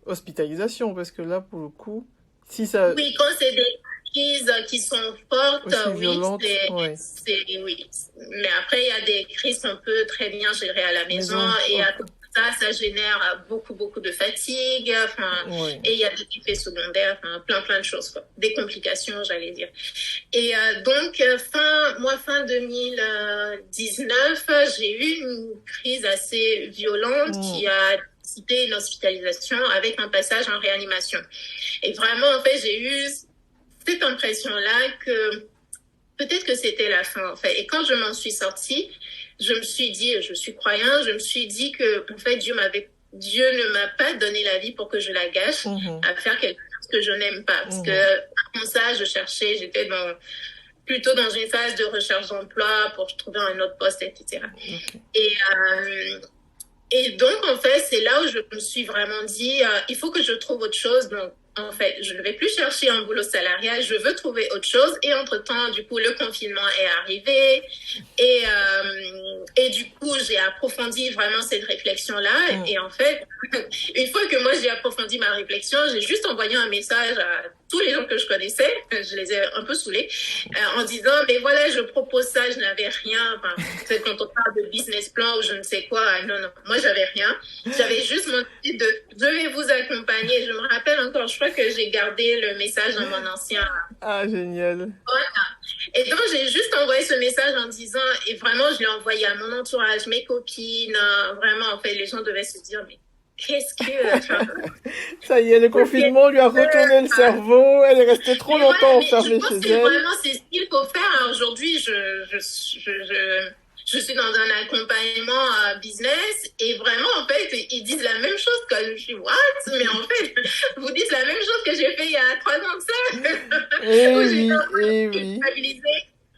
hospitalisation, parce que là, pour le coup, si ça... Oui, quand c'est des crises qui sont fortes, violentes, oui. Mais après, il y a des crises qu'on peut très bien gérer à la maison. Et à côté de ça génère beaucoup, beaucoup de fatigue. Oui. Et il y a des effets secondaires, plein de choses, quoi. Des complications, j'allais dire. Et donc, fin 2019, j'ai eu une crise assez violente qui a nécessité une hospitalisation avec un passage en réanimation. Et vraiment, en fait, j'ai eu cette impression-là que peut-être que c'était la fin, en fait. Et quand je m'en suis sortie, je me suis dit, je suis croyante, je me suis dit que, en fait, Dieu ne m'a pas donné la vie pour que je la gâche à faire quelque chose que je n'aime pas. Parce que, avant ça, j'étais plutôt dans une phase de recherche d'emploi pour trouver un autre poste, etc. Et donc, en fait, c'est là où je me suis vraiment dit, il faut que je trouve autre chose. Donc, en fait, je ne vais plus chercher un boulot salarial, je veux trouver autre chose. Et entre-temps, du coup, le confinement est arrivé. Et du coup, j'ai approfondi vraiment cette réflexion-là. Et en fait, une fois que moi, j'ai approfondi ma réflexion, j'ai juste envoyé un message à tous les gens que je connaissais. Je les ai un peu saoulés en disant, mais voilà, je propose ça, je n'avais rien. C'est quand on parle de business plan ou je ne sais quoi. Non, moi, j'avais rien. J'avais juste mon titre de, je vais vous accompagner. Je me rappelle encore, je crois que j'ai gardé le message dans mon ancien. Ah, génial. Voilà. Et donc, j'ai juste envoyé ce message en disant, et vraiment, je l'ai envoyé à mon entourage, mes copines, vraiment, en fait, les gens devaient se dire, mais qu'est-ce que... Ça y est, le confinement lui a retourné le cerveau, elle est restée trop longtemps enfermée chez elle. Vraiment, c'est ce qu'il faut faire. Aujourd'hui, je suis dans un accompagnement business et vraiment, en fait, ils disent la même chose que je suis, what? Mais en fait, vous dites la même chose que j'ai fait il y a 3 ans de ça. Oui.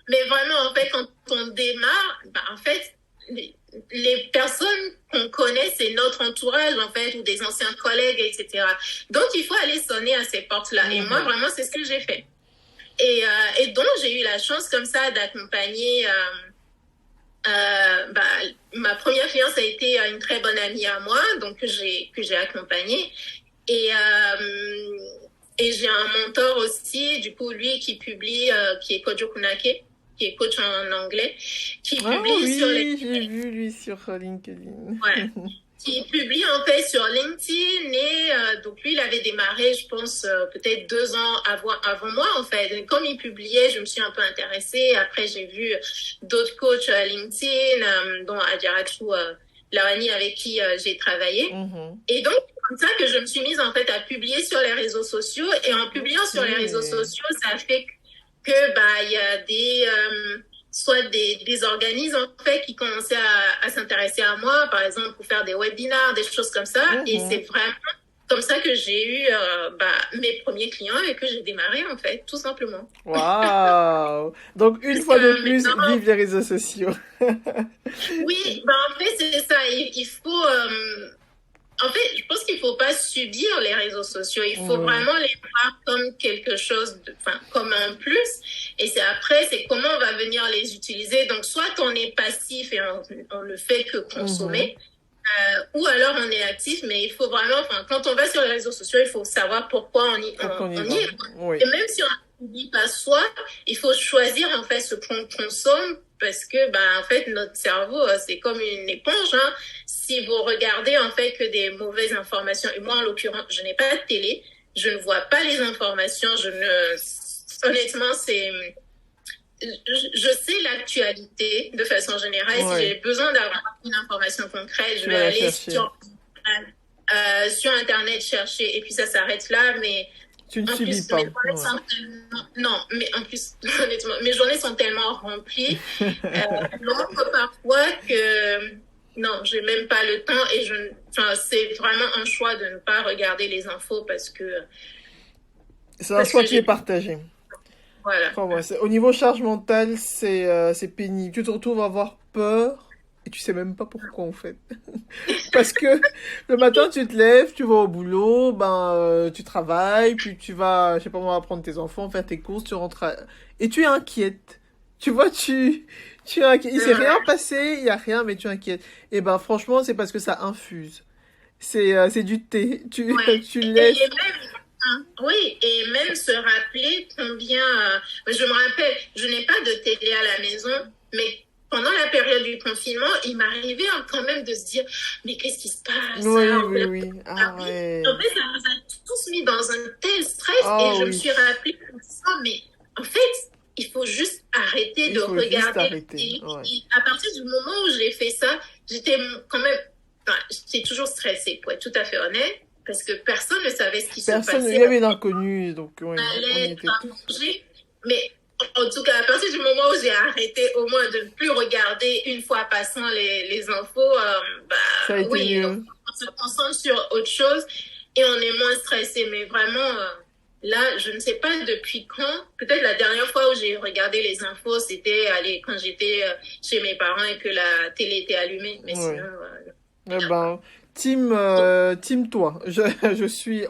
Mais vraiment, en fait, quand on démarre, en fait, les personnes qu'on connaît, c'est notre entourage, en fait, ou des anciens collègues, etc. Donc, il faut aller sonner à ces portes-là. Et moi, vraiment, c'est ce que j'ai fait. Et donc, j'ai eu la chance, comme ça, d'accompagner... ma première cliente a été une très bonne amie à moi, donc que j'ai accompagnée. Et j'ai un mentor aussi, du coup, lui qui publie, qui est Kojo Kunake, qui est coach en anglais, qui publie sur LinkedIn. J'ai vu lui sur LinkedIn. Ouais. Qui publie en fait sur LinkedIn et donc lui il avait démarré je pense peut-être 2 ans avant moi en fait. Et comme il publiait, je me suis un peu intéressée. Après j'ai vu d'autres coachs à LinkedIn dont Adjaratu Lawani avec qui j'ai travaillé. Et donc c'est comme ça que je me suis mise en fait à publier sur les réseaux sociaux et en publiant sur les réseaux sociaux ça fait que il y a soit des organismes en fait qui commençaient à s'intéresser à moi, par exemple pour faire des webinars, des choses comme ça. Et c'est vraiment comme ça que j'ai eu mes premiers clients et que j'ai démarré en fait, tout simplement. Waouh! Donc une fois de plus, vive les réseaux sociaux. Oui, en fait c'est ça. Il faut... En fait, je pense qu'il faut pas subir les réseaux sociaux. Il faut vraiment les voir comme quelque chose, comme un plus. Et c'est comment on va venir les utiliser. Donc, soit on est passif et on ne fait que consommer, ou alors on est actif. Mais il faut vraiment, quand on va sur les réseaux sociaux, il faut savoir pourquoi on y est. Oui. Et même si on ne dit pas soi, il faut choisir en fait ce qu'on consomme. Parce que, en fait, notre cerveau, c'est comme une éponge, hein. Si vous regardez, en fait, que des mauvaises informations, et moi, en l'occurrence, je n'ai pas de télé, je ne vois pas les informations, honnêtement, je sais l'actualité de façon générale. Si j'ai besoin d'avoir une information concrète, je vais aller sur Internet chercher, et puis ça s'arrête là, mais... Tu ne subis pas. Non, mais en plus, honnêtement, mes journées sont tellement remplies, parfois que non, j'ai même pas le temps et c'est vraiment un choix de ne pas regarder les infos parce que c'est un choix qui est partagé. Voilà. Au niveau charge mentale, c'est pénible. Tu te retrouves à avoir peur. Et tu sais même pas pourquoi, en fait. Parce que le matin, tu te lèves, tu vas au boulot, tu travailles, puis tu vas, je sais pas moi, prendre tes enfants, faire tes courses, tu rentres et tu es inquiète. Tu vois, tu es inquiète. Il s'est rien passé, il y a rien, mais tu es inquiète. Et franchement, c'est parce que ça infuse. C'est du thé. Tu laisses... Oui, et même se rappeler combien... je me rappelle, je n'ai pas de télé à la maison, mais pendant la période du confinement, il m'arrivait quand même de se dire, mais qu'est-ce qui se passe? Oui, Hein? oui, oui. Ah ouais. En fait, ça nous a tous mis dans un tel stress Ah et je me oui. suis rappelée en me disant, mais en fait, il faut juste arrêter Il de faut juste regarder. arrêter. Ouais. Et à partir du moment où j'ai fait ça, j'étais quand même, enfin, j'étais toujours stressée, pour être tout à fait honnête, parce que personne ne savait ce qui se Personne, il passait. y avait l'inconnu, donc ouais, On on y allait était tous. manger, mais en tout cas, à partir du moment où j'ai arrêté au moins de ne plus regarder une fois passant les infos, Ça a été oui, mieux. on se concentre sur autre chose et on est moins stressé. Mais vraiment, là, je ne sais pas depuis quand. Peut-être la dernière fois où j'ai regardé les infos, c'était quand j'étais chez mes parents et que la télé était allumée. Mais Ouais. sinon, Eh ben, team toi. Je suis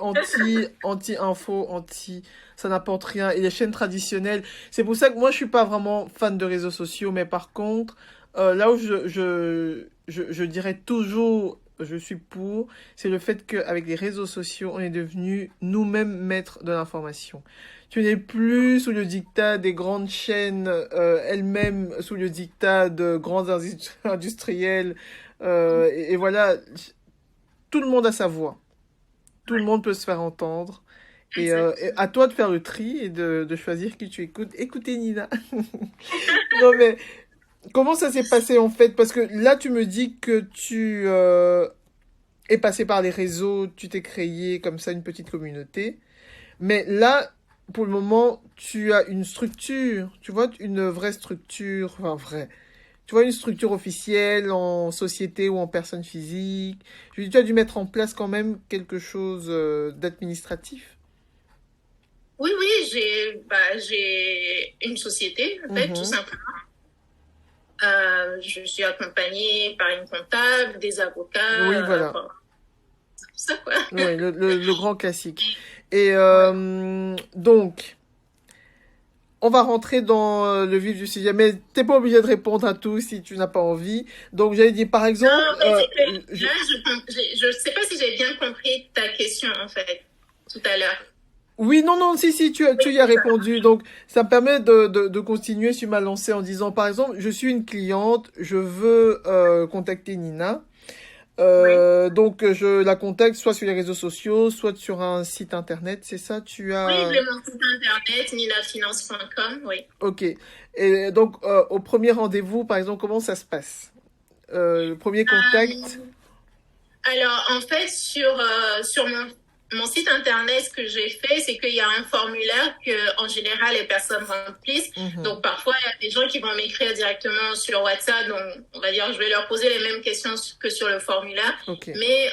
anti-info, ça n'apporte rien. Et les chaînes traditionnelles, c'est pour ça que moi, je suis pas vraiment fan de réseaux sociaux, mais par contre, là où je dirais toujours, je suis pour, c'est le fait qu'avec les réseaux sociaux, on est devenu nous-mêmes maîtres de l'information. Tu n'es plus sous le diktat des grandes chaînes, elles-mêmes sous le diktat de grands industriels. Et voilà, tout le monde a sa voix. Tout le monde peut se faire entendre. Et à toi de faire le tri et de choisir qui tu écoutes. Écoutez Nina. Non mais, comment ça s'est passé en fait? Parce que là, tu me dis que tu es passé par les réseaux, tu t'es créé comme ça une petite communauté. Mais là, pour le moment, tu as une structure, tu vois, une vraie structure, enfin vraie. Tu vois, une structure officielle en société ou en personne physique. Je dis, tu as dû mettre en place quand même quelque chose d'administratif. oui, j'ai une société, en fait, tout simplement. Je suis accompagnée par une comptable, des avocats. Oui, voilà. Tout ça, quoi. Oui, le grand classique. Et donc, on va rentrer dans le vif du sujet, mais t'es pas obligé de répondre à tout si tu n'as pas envie. Donc, j'allais dire, par exemple... Non, en fait, c'est que là, je sais pas si j'ai bien compris ta question, en fait, tout à l'heure. Oui, non, si, tu y as répondu. Donc, ça me permet de continuer sur ma lancée en disant, par exemple, je suis une cliente, je veux contacter Nina. Oui. Donc, je la contacte soit sur les réseaux sociaux, soit sur un site internet, c'est ça? Tu Oui, as... j'ai mon site internet, ninafinance.com, oui. Ok. Et donc, au premier rendez-vous, par exemple, comment ça se passe? Le premier contact? Alors, en fait, sur mon site internet, ce que j'ai fait, c'est qu'il y a un formulaire que, en général, les personnes remplissent. Donc, parfois, il y a des gens qui vont m'écrire directement sur WhatsApp. Donc, on va dire, je vais leur poser les mêmes questions que sur le formulaire. Ok. Mais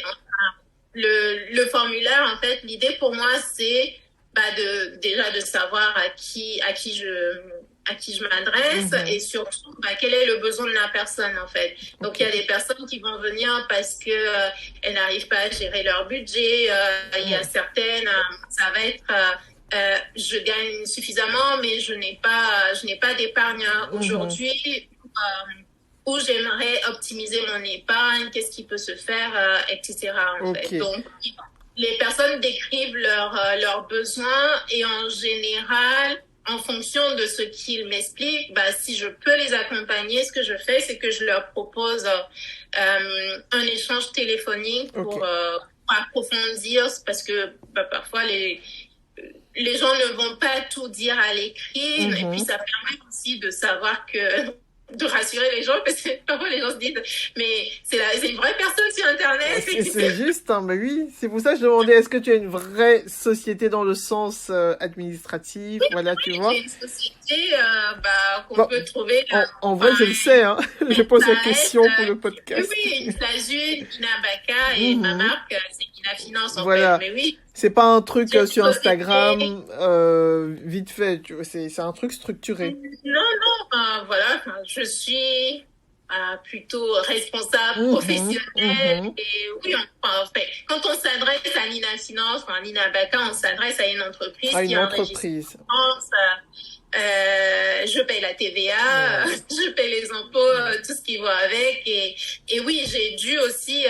le formulaire, en fait, l'idée pour moi, c'est déjà de savoir à qui je m'adresse et surtout quel est le besoin de la personne en fait. Donc il y a des personnes qui vont venir parce que elles n'arrivent pas à gérer leur budget. Il y a certaines, ça va être je gagne suffisamment mais je n'ai pas d'épargne aujourd'hui. Où j'aimerais optimiser mon épargne, qu'est-ce qui peut se faire, etc. en fait. Donc les personnes décrivent leurs besoins et en général, en fonction de ce qu'ils m'expliquent, si je peux les accompagner, ce que je fais, c'est que je leur propose un échange téléphonique pour approfondir, parce que parfois les gens ne vont pas tout dire à l'écrit, et puis ça permet aussi de savoir de rassurer les gens, parce que parfois les gens se disent mais c'est une vraie personne sur internet. C'est juste, hein, mais oui, c'est pour ça que je demandais, est-ce que tu as une vraie société dans le sens administratif? Oui, voilà, tu vois. J'ai une société qu'on peut trouver. En vrai, je le sais, hein. Je pose la question pour le podcast. Oui, il s'agit Nina Baka et ma marque, c'est Nina Finance en voilà. fait. Mais oui. C'est pas un truc sur Instagram vite fait, tu vois, c'est un truc structuré. Non, voilà, je suis plutôt responsable, professionnelle. Et oui, quand on s'adresse à Nina Finance, Nina Baka, on s'adresse à une entreprise qui a un registre de finance. Je paye la TVA, je paye les impôts, tout ce qui va avec. Et oui, j'ai dû aussi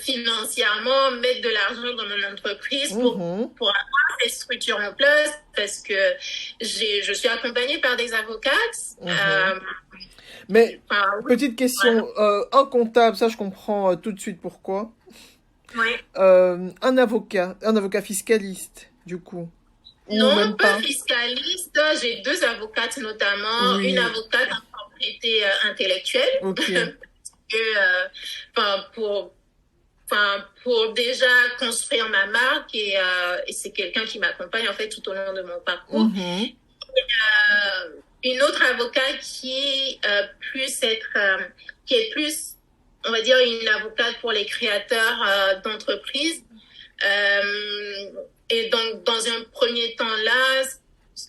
financièrement mettre de l'argent dans mon entreprise pour avoir cette structure en place, parce que je suis accompagnée par des avocates. Mais, Enfin, oui, petite question, un comptable, ça je comprends tout de suite pourquoi. ouais. Un avocat fiscaliste, du coup. Ou Non, même pas pas. fiscaliste. J'ai deux avocates notamment. Une Oui, avocate en propriété intellectuelle. ok. Que, enfin, pour déjà construire ma marque et c'est quelqu'un qui m'accompagne en fait tout au long de mon parcours. Mhm. Une autre avocate qui est plus, on va dire, une avocate pour les créateurs d'entreprises. Et donc, dans un premier temps là,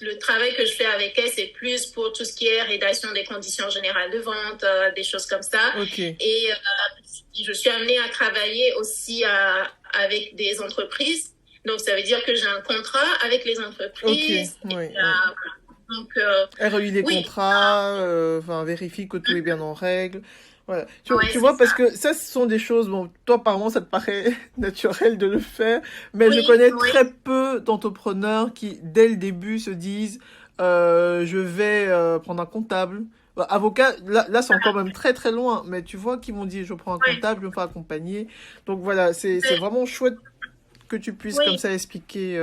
le travail que je fais avec elle, c'est plus pour tout ce qui est rédaction des conditions générales de vente, des choses comme ça. Ok, Et je suis amenée à travailler aussi avec des entreprises. Donc, ça veut dire que j'ai un contrat avec les ok, entreprises. oui, oui. Donc, REI les oui, contrats, enfin, vérifie que tout est bien en règle. Voilà. ouais, Tu c'est vois, parce ça. que ça, ce sont des choses, bon, toi, apparemment, ça te paraît naturel de le faire, mais je Oui, connais oui, très peu d'entrepreneurs qui, dès le début, se disent, je vais prendre un comptable. Bah, avocat, là c'est encore même très très loin, mais tu vois, qui m'ont dit, je prends un oui. comptable, je me fais accompagner. Donc voilà, c'est vraiment chouette que tu puisses comme Oui. ça expliquer.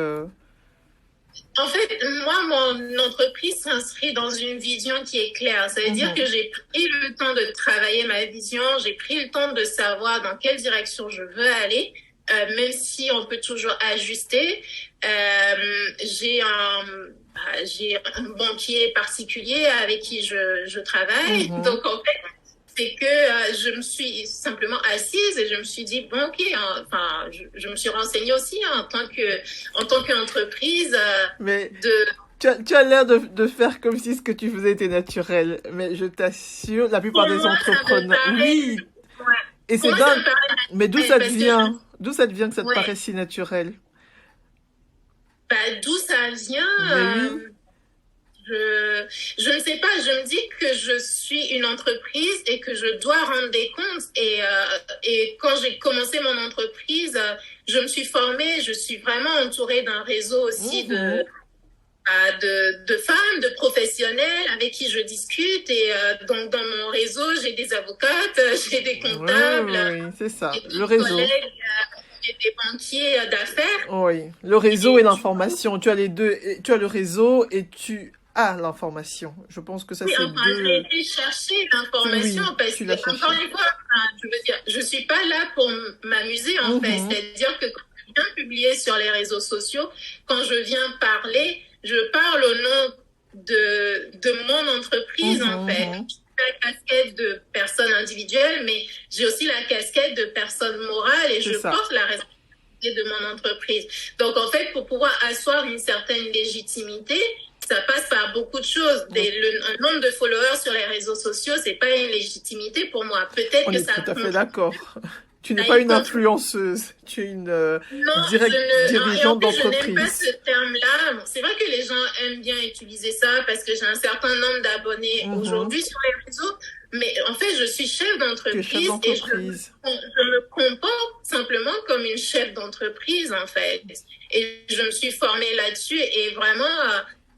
En fait, moi, mon entreprise s'inscrit dans une vision qui est claire. Ça veut dire Mhm. que j'ai pris le temps de travailler ma vision, j'ai pris le temps de savoir dans quelle direction je veux aller, même si on peut toujours ajuster. J'ai un banquier particulier avec qui je travaille. Mhm. Donc, en fait, c'est que je me suis simplement assise et je me suis dit, bon, ok, hein, enfin, je me suis renseignée aussi hein, en tant qu'entreprise Mais de... tu as l'air de faire comme si ce que tu faisais était naturel, mais je t'assure, la Pour plupart des moi, ça me entrepreneurs, paraît... oui, Ouais. et Pour c'est moi, ça dingue, me paraît mais d'où naturel ça te parce que vient? D'où ça te vient que ça te ouais, paraît si naturel? bah, d'où ça vient Mais oui, je ne sais pas, je me dis que je suis une entreprise et que je dois rendre des comptes. Et quand j'ai commencé mon entreprise, je me suis formée, je suis vraiment entourée d'un réseau aussi mhm. de femmes, de professionnels avec qui je discute. Et donc, dans mon réseau, j'ai des avocates, j'ai des Oui, oui, comptables, oui, c'est ça, j'ai le des réseau. collègues, j'ai des banquiers d'affaires. Oui, le réseau et Et du l'information. Tu as les deux, tu as le réseau et tu as l'information. Je pense que ça, Oui, c'est enfin, j'ai deux. été chercher l'information Oui, parce tu que, l'as encore cherché. une fois, enfin, je veux dire, je suis pas là pour m'amuser, en fait. Mhm, C'est-à-dire que quand je viens publier sur les réseaux sociaux, quand je viens parler, je parle au nom de mon entreprise, en fait. mhm, J'ai la casquette de personne individuelle, mais j'ai aussi la casquette de personne morale et c'est je ça. porte la responsabilité de mon entreprise. Donc, en fait, pour pouvoir asseoir une certaine légitimité, ça passe par beaucoup de choses. Un nombre de followers sur les réseaux sociaux, c'est pas une légitimité pour moi. Peut-être On que est ça tout à fait contribue d'accord. Tu n'es à pas y une contribuer. influenceuse, tu es une Non, et en dirigeante plus, je n'aime pas d'entreprise. ce terme-là. Bon, c'est vrai que les gens aiment bien utiliser ça parce que j'ai un certain nombre d'abonnés Mhm. aujourd'hui sur les réseaux. Mais en fait, je suis chef Tu es chef d'entreprise et d'entreprise. je me comporte simplement comme une chef d'entreprise, en fait. Et je me suis formée là-dessus et vraiment,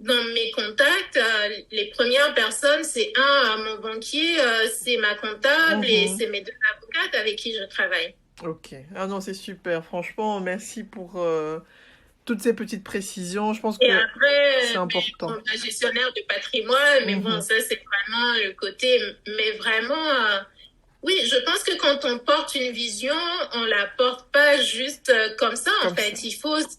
dans mes contacts, les premières personnes, c'est mon banquier, c'est ma comptable et Mhm. c'est mes deux avocates avec qui je travaille. Ok. Ah non, c'est super. Franchement, merci pour toutes ces petites précisions. Je pense Et que c'est après, important. la gestionnaire de patrimoine, mais bon, Mhm. ça, c'est vraiment le côté, mais vraiment, oui, je pense que quand on porte une vision, on la porte pas juste comme ça, en Comme ça. fait. Il faut aussi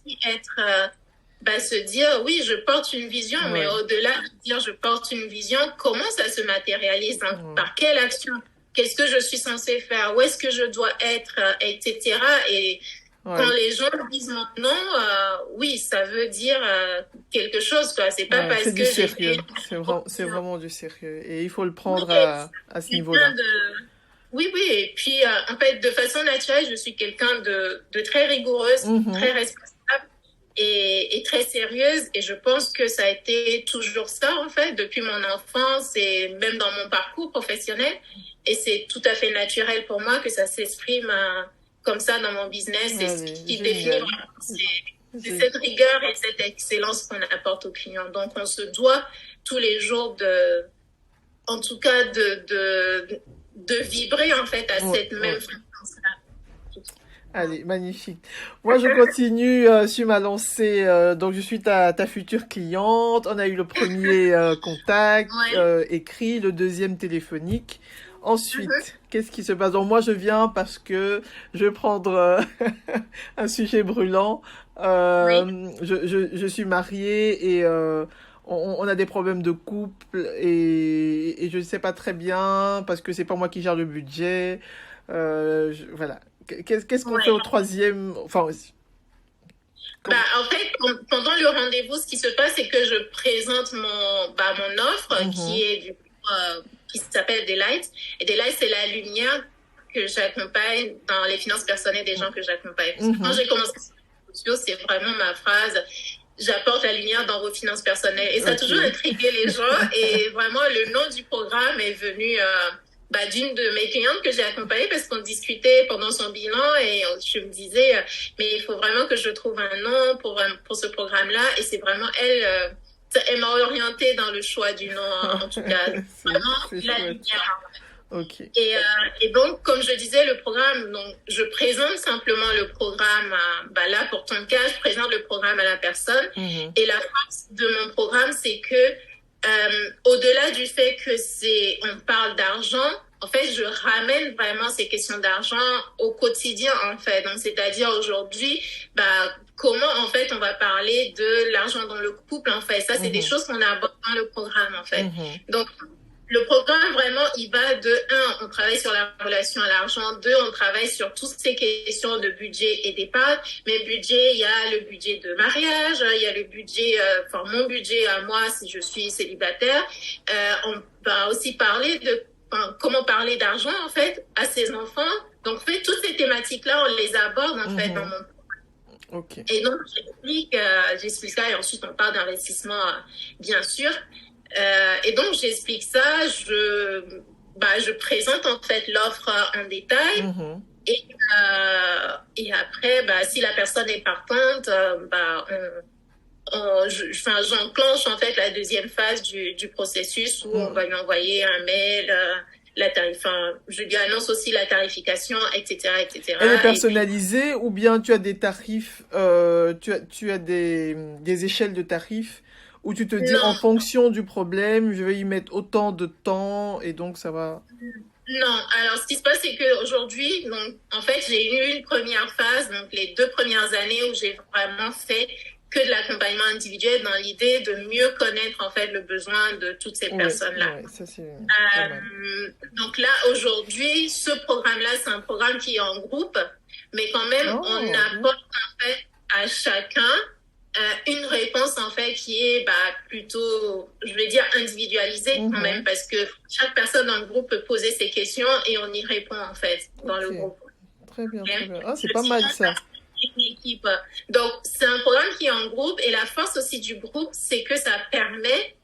se dire, oui, je porte une vision, mais Oui. au-delà de dire je porte une vision, comment ça se matérialise, hein? Ouais. Par quelle action? Qu'est-ce que je suis censée faire? Où est-ce que je dois être, etc. Et quand Ouais. les gens disent mon nom, oui, ça veut dire quelque chose, quoi. C'est pas Ouais. C'est parce du que j'ai fait sérieux. C'est vraiment du sérieux. Et il faut le oui, prendre à ce quelqu'un niveau-là. de oui, oui. Et puis, en fait, de façon naturelle, je suis quelqu'un de très rigoureuse, très Mhm. responsable et très sérieuse. Et je pense que ça a été toujours ça, en fait, depuis mon enfance et même dans mon parcours professionnel. Et c'est tout à fait naturel pour moi que ça s'exprime comme ça dans mon business. Et ce Allez, qui définit génial. vraiment, c'est J'ai- cette rigueur et cette excellence qu'on apporte aux clients. Donc, on se doit tous les jours en tout cas, de vibrer, en fait, à Ouais, cette même ouais. fréquence-là. Allez, magnifique. Moi, je continue sur ma lancée. Donc, je suis ta future cliente. On a eu le premier contact Ouais. écrit, le deuxième téléphonique. Mhm. Ensuite, qu'est-ce qui se passe? Donc, moi, je viens parce que je vais prendre un sujet brûlant. Oui. Je suis mariée et on a des problèmes de couple et je ne sais pas très bien parce que c'est pas moi qui gère le budget. Voilà. Qu'est-ce qu'on fait au Ouais. troisième? Enfin, Bah, comme... en fait, pendant le rendez-vous, ce qui se passe, c'est que je présente mon offre qui Mhm, est qui s'appelle Delight. Et Delight, c'est la lumière que j'accompagne dans les finances personnelles des gens que j'accompagne. Parce que quand mhm, j'ai commencé sur les réseaux sociaux, c'est vraiment ma phrase. J'apporte la lumière dans vos finances personnelles. Et ça a ok. toujours intrigué les gens. Et vraiment, le nom du programme est venu bah, d'une de mes clientes que j'ai accompagnée parce qu'on discutait pendant son bilan et je me disais, mais il faut vraiment que je trouve un nom pour ce programme-là. Et c'est vraiment elle, elle m'a orientée dans le choix du nom, en tout cas. Vraiment, C'est la chouette. lumière. Ok. Et donc, comme je disais, le programme, donc, je présente simplement le programme, bah là, pour ton cas, je présente le programme à la personne. Mhm, Et la force de mon programme, c'est que, au-delà du fait que on parle d'argent, en fait, je ramène vraiment ces questions d'argent au quotidien, en fait. Donc, c'est-à-dire aujourd'hui, bah, comment, en fait, on va parler de l'argent dans le couple, en fait. Ça, c'est des mhm, choses qu'on aborde dans le programme, en fait. mhm, Donc, le programme, vraiment, il va de un, on travaille sur la relation à l'argent, deux, on travaille sur toutes ces questions de budget et d'épargne. Mais budget, il y a le budget de mariage, il y a le budget, enfin, mon budget à moi si je suis célibataire. On va aussi parler enfin, comment parler d'argent, en fait, à ses enfants. Donc, en fait, toutes ces thématiques-là, on les aborde, en fait, dans mhm. mon... Ok. Et donc, j'explique ça et ensuite on parle d'investissement, bien sûr. Et donc, j'explique ça, je présente en fait l'offre en détail Mhm. et après, bah, si la personne est partante, bah, enfin, j'enclenche en fait la deuxième phase du processus où on Mhm. va lui envoyer un mail, enfin, je lui annonce aussi la tarification, etc., Elle est etc. Et puis, personnalisée ou bien tu as des tarifs, tu as des échelles de tarifs où tu te dis en non, fonction du problème, je vais y mettre autant de temps et donc ça va. non, alors ce qui se passe, c'est qu'aujourd'hui, donc en fait, j'ai eu une première phase, donc les 2 premières années où j'ai vraiment fait que de l'accompagnement individuel dans l'idée de mieux connaître en fait le besoin de toutes ces Ouais, personnes-là. ouais, ça c'est pas mal. Donc là, aujourd'hui, ce programme-là, c'est un programme qui est en groupe, mais quand même, on Oh, bien. apporte en fait à chacun une réponse en fait qui est bah, plutôt, je vais dire, individualisée quand même, Mhm. parce que chaque personne dans le groupe peut poser ses questions et on y répond en fait dans Ok, le groupe. très bien, très Okay. bien. Ah, c'est Je pas dis mal non ça. parce que c'est une équipe. Donc, c'est un programme qui est en groupe et la force aussi du groupe, c'est que ça permet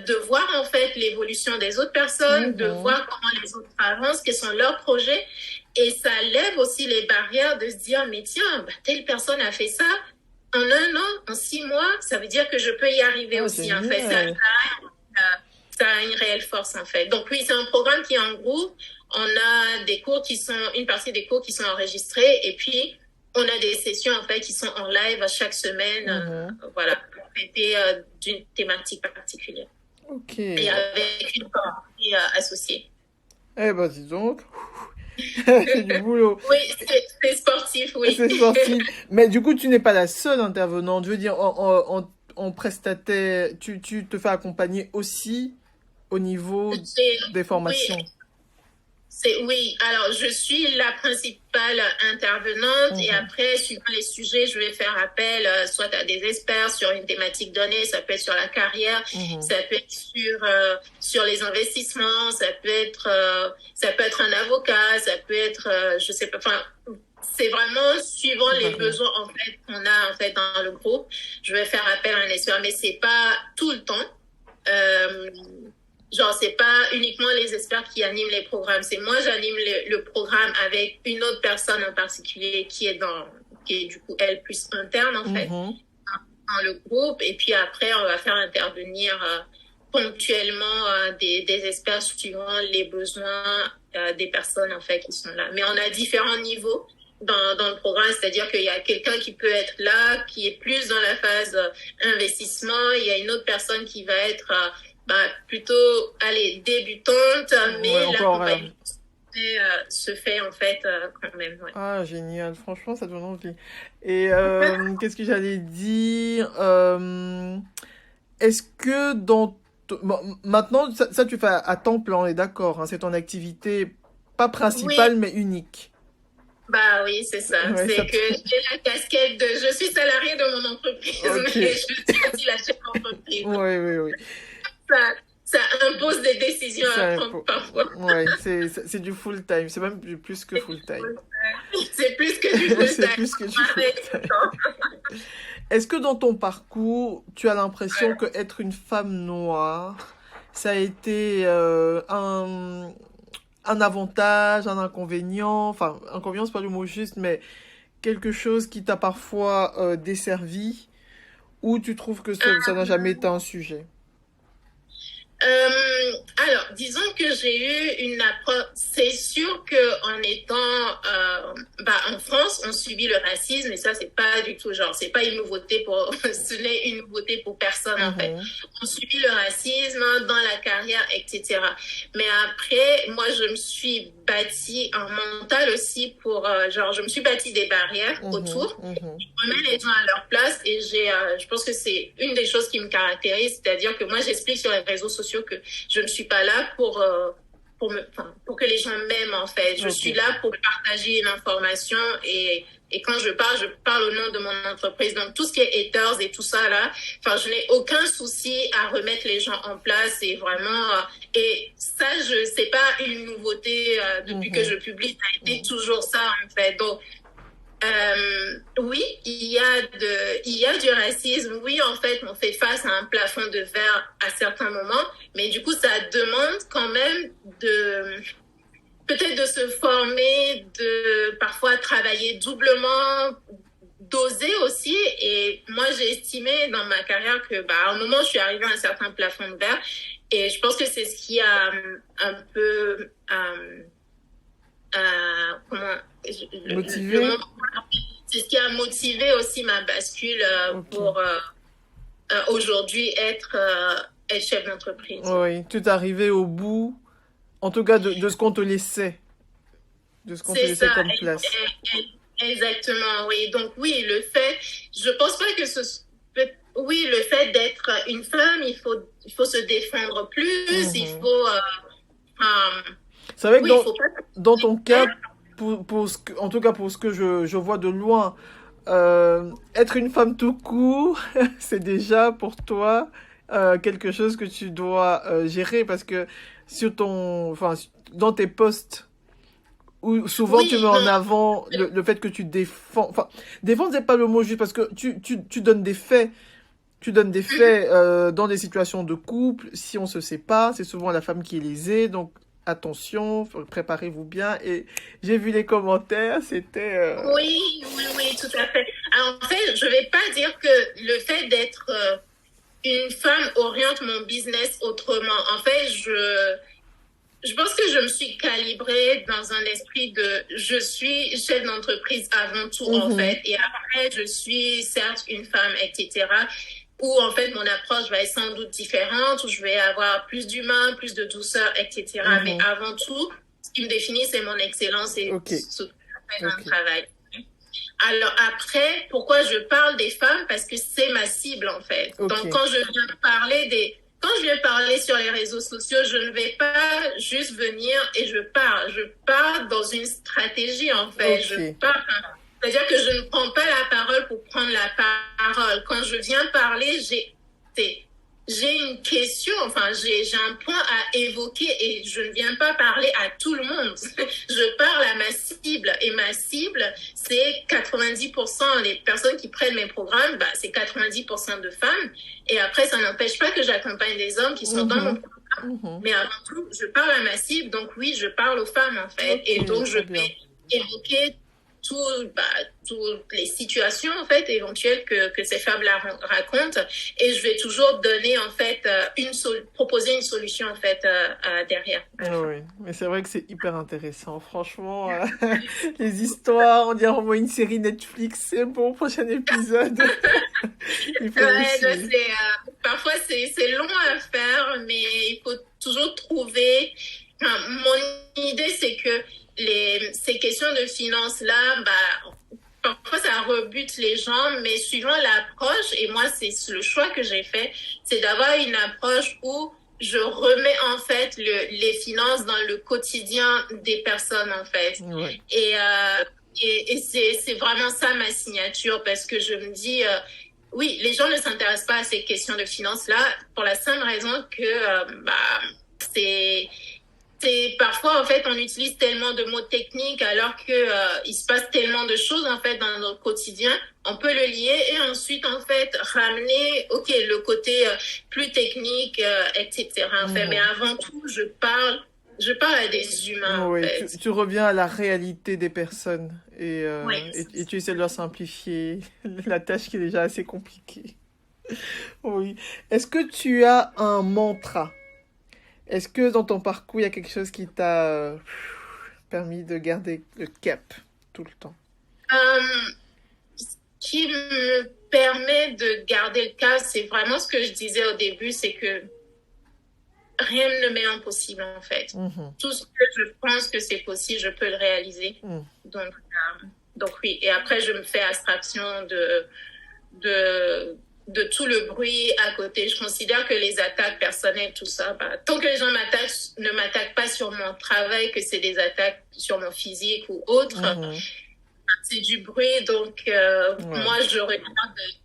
de voir en fait l'évolution des autres personnes, de Mhm. voir comment les autres avancent, quels sont leurs projets. Et ça lève aussi les barrières de se dire, mais tiens, bah, telle personne a fait ça en 1 an, en 6 mois, ça veut dire que je peux y arriver Ah, aussi en fait. génial. Ça a une réelle force en fait. Donc oui, c'est un programme qui est en groupe. On a des cours une partie des cours qui sont enregistrés et puis on a des sessions en fait qui sont en live chaque semaine, Mhm. voilà, pour traiter d'une thématique particulière Ok. et avec une communauté associée. Eh ben, dis donc, c'est du boulot. Oui, c'est sportif, oui. C'est sportif. Mais du coup, tu n'es pas la seule intervenante. Je veux dire, en prestataire, tu te fais accompagner aussi au niveau des Oui, formations. oui, alors je suis la principale intervenante et Mhm, après, suivant les sujets, je vais faire appel soit à des experts sur une thématique donnée, ça peut être sur la carrière, mhm, ça peut être sur les investissements, ça peut être un avocat, ça peut être, je sais pas, enfin, c'est vraiment suivant c'est les varié. besoins en fait qu'on a en fait dans le groupe. Je vais faire appel à un expert, mais c'est pas tout le temps. Euh, Genre, c'est pas uniquement les experts qui animent les programmes. C'est moi, j'anime le programme avec une autre personne en particulier qui est du coup, elle, plus interne, en fait, Mhm. dans le groupe. Et puis après, on va faire intervenir ponctuellement des experts suivant les besoins des personnes en fait qui sont là. Mais on a différents niveaux dans le programme, c'est-à-dire qu'il y a quelqu'un qui peut être là, qui est plus dans la phase investissement, il y a une autre personne qui va être plutôt débutante, mais l'accompagnement se fait en fait quand même. Ouais. Ah, génial. Franchement, ça donne envie. Et qu'est-ce que j'allais dire? Est-ce que maintenant, ça, tu fais à temps plein, on est d'accord, hein, c'est ton activité pas principale, Oui. mais unique. Bah oui, c'est ça. Ouais, C'est que j'ai la casquette de je suis salariée de mon entreprise, Ok. mais je suis aussi la chef d'entreprise. Oui, oui, oui. Ça impose des décisions à prendre parfois. Ouais, c'est du full time. C'est même plus que full time. C'est plus que du full C'est time. plus que du full time. Est-ce que dans ton parcours, tu as l'impression que être une femme noire, ça a été un avantage, un inconvénient, enfin, inconvénient, c'est pas le mot juste, mais quelque chose qui t'a parfois desservi, ou tu trouves que ça n'a jamais été un sujet? Alors, disons que j'ai eu une approche. C'est sûr que en étant en France, on subit le racisme et ça, c'est pas du tout c'est pas une nouveauté ce n'est une nouveauté pour personne en fait. On subit le racisme dans la carrière, etc. Mais après, moi, je me suis bâti un mental aussi pour je me suis bâti des barrières autour. Je remets les gens à leur place et je pense que c'est une des choses qui me caractérise, c'est-à-dire que moi, j'explique sur les réseaux sociaux que je ne suis pas là pour que les gens m'aiment en fait. Je suis là pour partager une information et quand je parle au nom de mon entreprise. Donc tout ce qui est haters et tout ça là, je n'ai aucun souci à remettre les gens en place et vraiment et ça c'est pas une nouveauté depuis que je publie, ça a été toujours ça en fait. Donc oui, il y a du racisme. Oui, en fait, on fait face à un plafond de verre à certains moments, mais du coup, ça demande quand même peut-être de se former, de parfois travailler doublement, d'oser aussi. Et moi, j'ai estimé dans ma carrière que, à un moment, je suis arrivée à un certain plafond de verre, et je pense que c'est ce qui a un peu Motivé. C'est ce qui a motivé aussi ma bascule pour aujourd'hui être chef d'entreprise. Oui, tout arrivé au bout, en tout cas de ce qu'on te laissait, comme place. Exactement, oui. Donc oui, je pense pas que oui, le fait d'être une femme, il faut se défendre plus, il faut c'est vrai que dans ton cas, en tout cas pour ce que je vois de loin, être une femme tout court, c'est déjà pour toi quelque chose que tu dois gérer parce que dans tes posts où souvent tu mets en avant le fait que tu défends, défendre c'est pas le mot juste parce que tu donnes des faits. Tu donnes des faits dans des situations de couple. Si on se sépare, c'est souvent la femme qui est lésée. Donc, attention, préparez-vous bien. Et j'ai vu les commentaires, c'était... Oui, tout à fait. Alors, en fait, je vais pas dire que le fait d'être une femme oriente mon business autrement. En fait, je pense que je me suis calibrée dans un esprit de je suis chef d'entreprise avant tout, en fait. Et après, je suis certes une femme, etc., où en fait mon approche va être sans doute différente, où je vais avoir plus d'humain, plus de douceur, etc. Mais avant tout, ce qui me définit, c'est mon excellence et ce que je fais dans le travail. Alors après, pourquoi je parle des femmes? Parce que c'est ma cible en fait. Donc quand je viens parler sur les réseaux sociaux, je ne vais pas juste venir et je parle dans une stratégie en fait. C'est-à-dire que je ne prends pas la parole pour prendre la parole. Quand je viens parler, j'ai une question, j'ai un point à évoquer et je ne viens pas parler à tout le monde. Je parle à ma cible et ma cible, c'est 90%. Les personnes qui prennent mes programmes, c'est 90% de femmes. Et après, ça n'empêche pas que j'accompagne des hommes qui sont dans mon programme. Mais avant tout, je parle à ma cible. Donc oui, je parle aux femmes en fait. Et donc, je vais évoquer toutes les situations en fait éventuelles que ces femmes racontent, et je vais toujours donner en fait proposer une solution en fait derrière. Oui, mais c'est vrai que c'est hyper intéressant. Franchement, les histoires, on dirait au moins une série Netflix. C'est bon, prochain épisode. Il faut parfois c'est long à faire, mais il faut toujours trouver. Enfin, mon idée, c'est que ces questions de finances là, parfois ça rebute les gens, mais suivant l'approche, et moi c'est le choix que j'ai fait, c'est d'avoir une approche où je remets en fait les finances dans le quotidien des personnes en fait. Ouais. Et c'est vraiment ça ma signature, parce que je me dis oui, les gens ne s'intéressent pas à ces questions de finances là pour la simple raison que c'est parfois en fait on utilise tellement de mots techniques alors que il se passe tellement de choses en fait dans notre quotidien. On peut le lier et ensuite en fait ramener le côté plus technique, etc. En fait, mais avant tout je parle à des humains. Oui, en fait. tu reviens à la réalité des personnes et tu essaies de leur simplifier la tâche qui est déjà assez compliquée. Oui. Est-ce que tu as un mantra? Est-ce que dans ton parcours, il y a quelque chose qui t'a permis de garder le cap tout le temps? Ce qui me permet de garder le cap, c'est vraiment ce que je disais au début, c'est que rien ne m'est impossible en fait. Tout ce que je pense que c'est possible, je peux le réaliser. Donc oui, et après je me fais abstraction de tout le bruit à côté. Je considère que les attaques personnelles, tout ça, tant que les gens ne m'attaquent pas sur mon travail, que c'est des attaques sur mon physique ou autre, c'est du bruit. Donc, moi, je regarde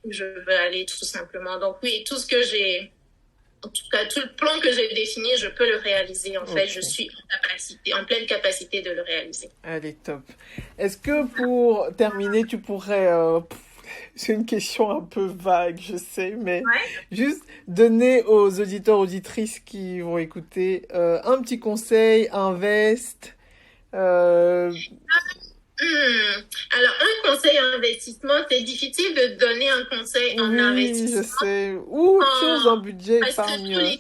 où je veux aller, tout simplement. Donc oui, tout ce que j'ai, en tout cas, tout le plan que j'ai défini, je peux le réaliser. En fait, je suis en pleine capacité de le réaliser. Allez, top. Est-ce que pour terminer, tu pourrais... c'est une question un peu vague, je sais, mais juste donner aux auditeurs, auditrices qui vont écouter un petit conseil, Alors, un conseil en investissement, c'est difficile de donner un conseil en investissement. Oui, je sais. Ou autre chose en budget épargne.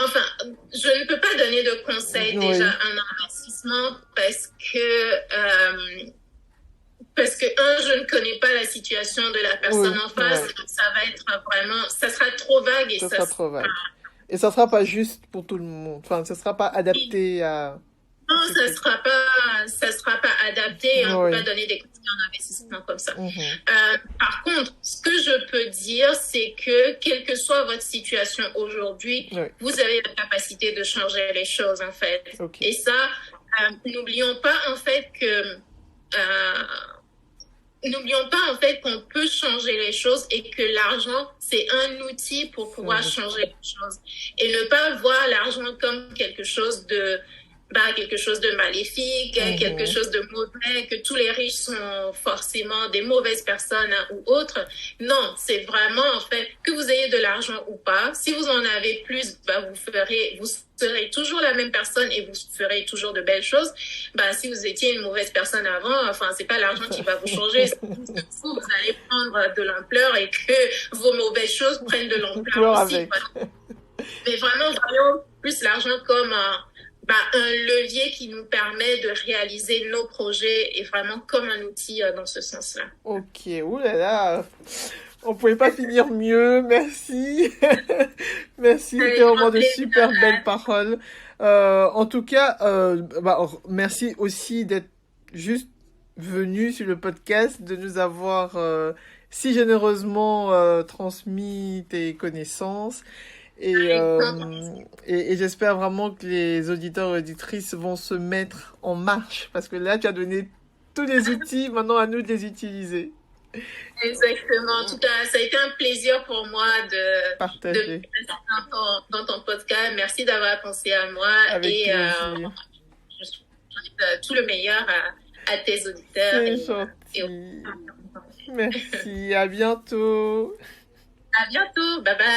Enfin, je ne peux pas donner de conseil déjà en investissement parce que je ne connais pas la situation de la personne en face. Ça va être vraiment, ça sera trop vague et ça sera trop vague. Et ça sera pas juste pour tout le monde. Enfin, ça sera pas adapté à. Non, ça sera pas adapté. Et on peut pas donner des conseils en investissement comme ça. Par contre, ce que je peux dire, c'est que quelle que soit votre situation aujourd'hui, vous avez la capacité de changer les choses en fait. Et ça, n'oublions pas en fait que n'oublions pas en fait qu'on peut changer les choses et que l'argent, c'est un outil pour pouvoir changer les choses. Et ne pas voir l'argent comme quelque chose de maléfique, quelque chose de mauvais, que tous les riches sont forcément des mauvaises personnes ou autres. Non, c'est vraiment en fait que vous ayez de l'argent ou pas. Si vous en avez plus, vous serez toujours la même personne et vous ferez toujours de belles choses. Si vous étiez une mauvaise personne avant, enfin, c'est pas l'argent qui va vous changer. Vous allez prendre de l'ampleur et que vos mauvaises choses prennent de l'ampleur aussi. Mais vraiment, voyons plus l'argent comme un levier qui nous permet de réaliser nos projets et vraiment comme un outil dans ce sens-là. Ok, oulala, on pouvait pas finir mieux, merci. Merci, c'était vraiment de super belles paroles. En tout cas, merci aussi d'être juste venu sur le podcast, de nous avoir si généreusement transmis tes connaissances. Et j'espère vraiment que les auditeurs et auditrices vont se mettre en marche, parce que là, tu as donné tous les outils, maintenant à nous de les utiliser. Exactement. En tout cas, ça a été un plaisir pour moi de partager dans ton podcast. Merci d'avoir pensé à moi. Avec plaisir. Je souhaite tout le meilleur à tes auditeurs. C'est gentil. Merci, à bientôt. À bientôt. Bye bye.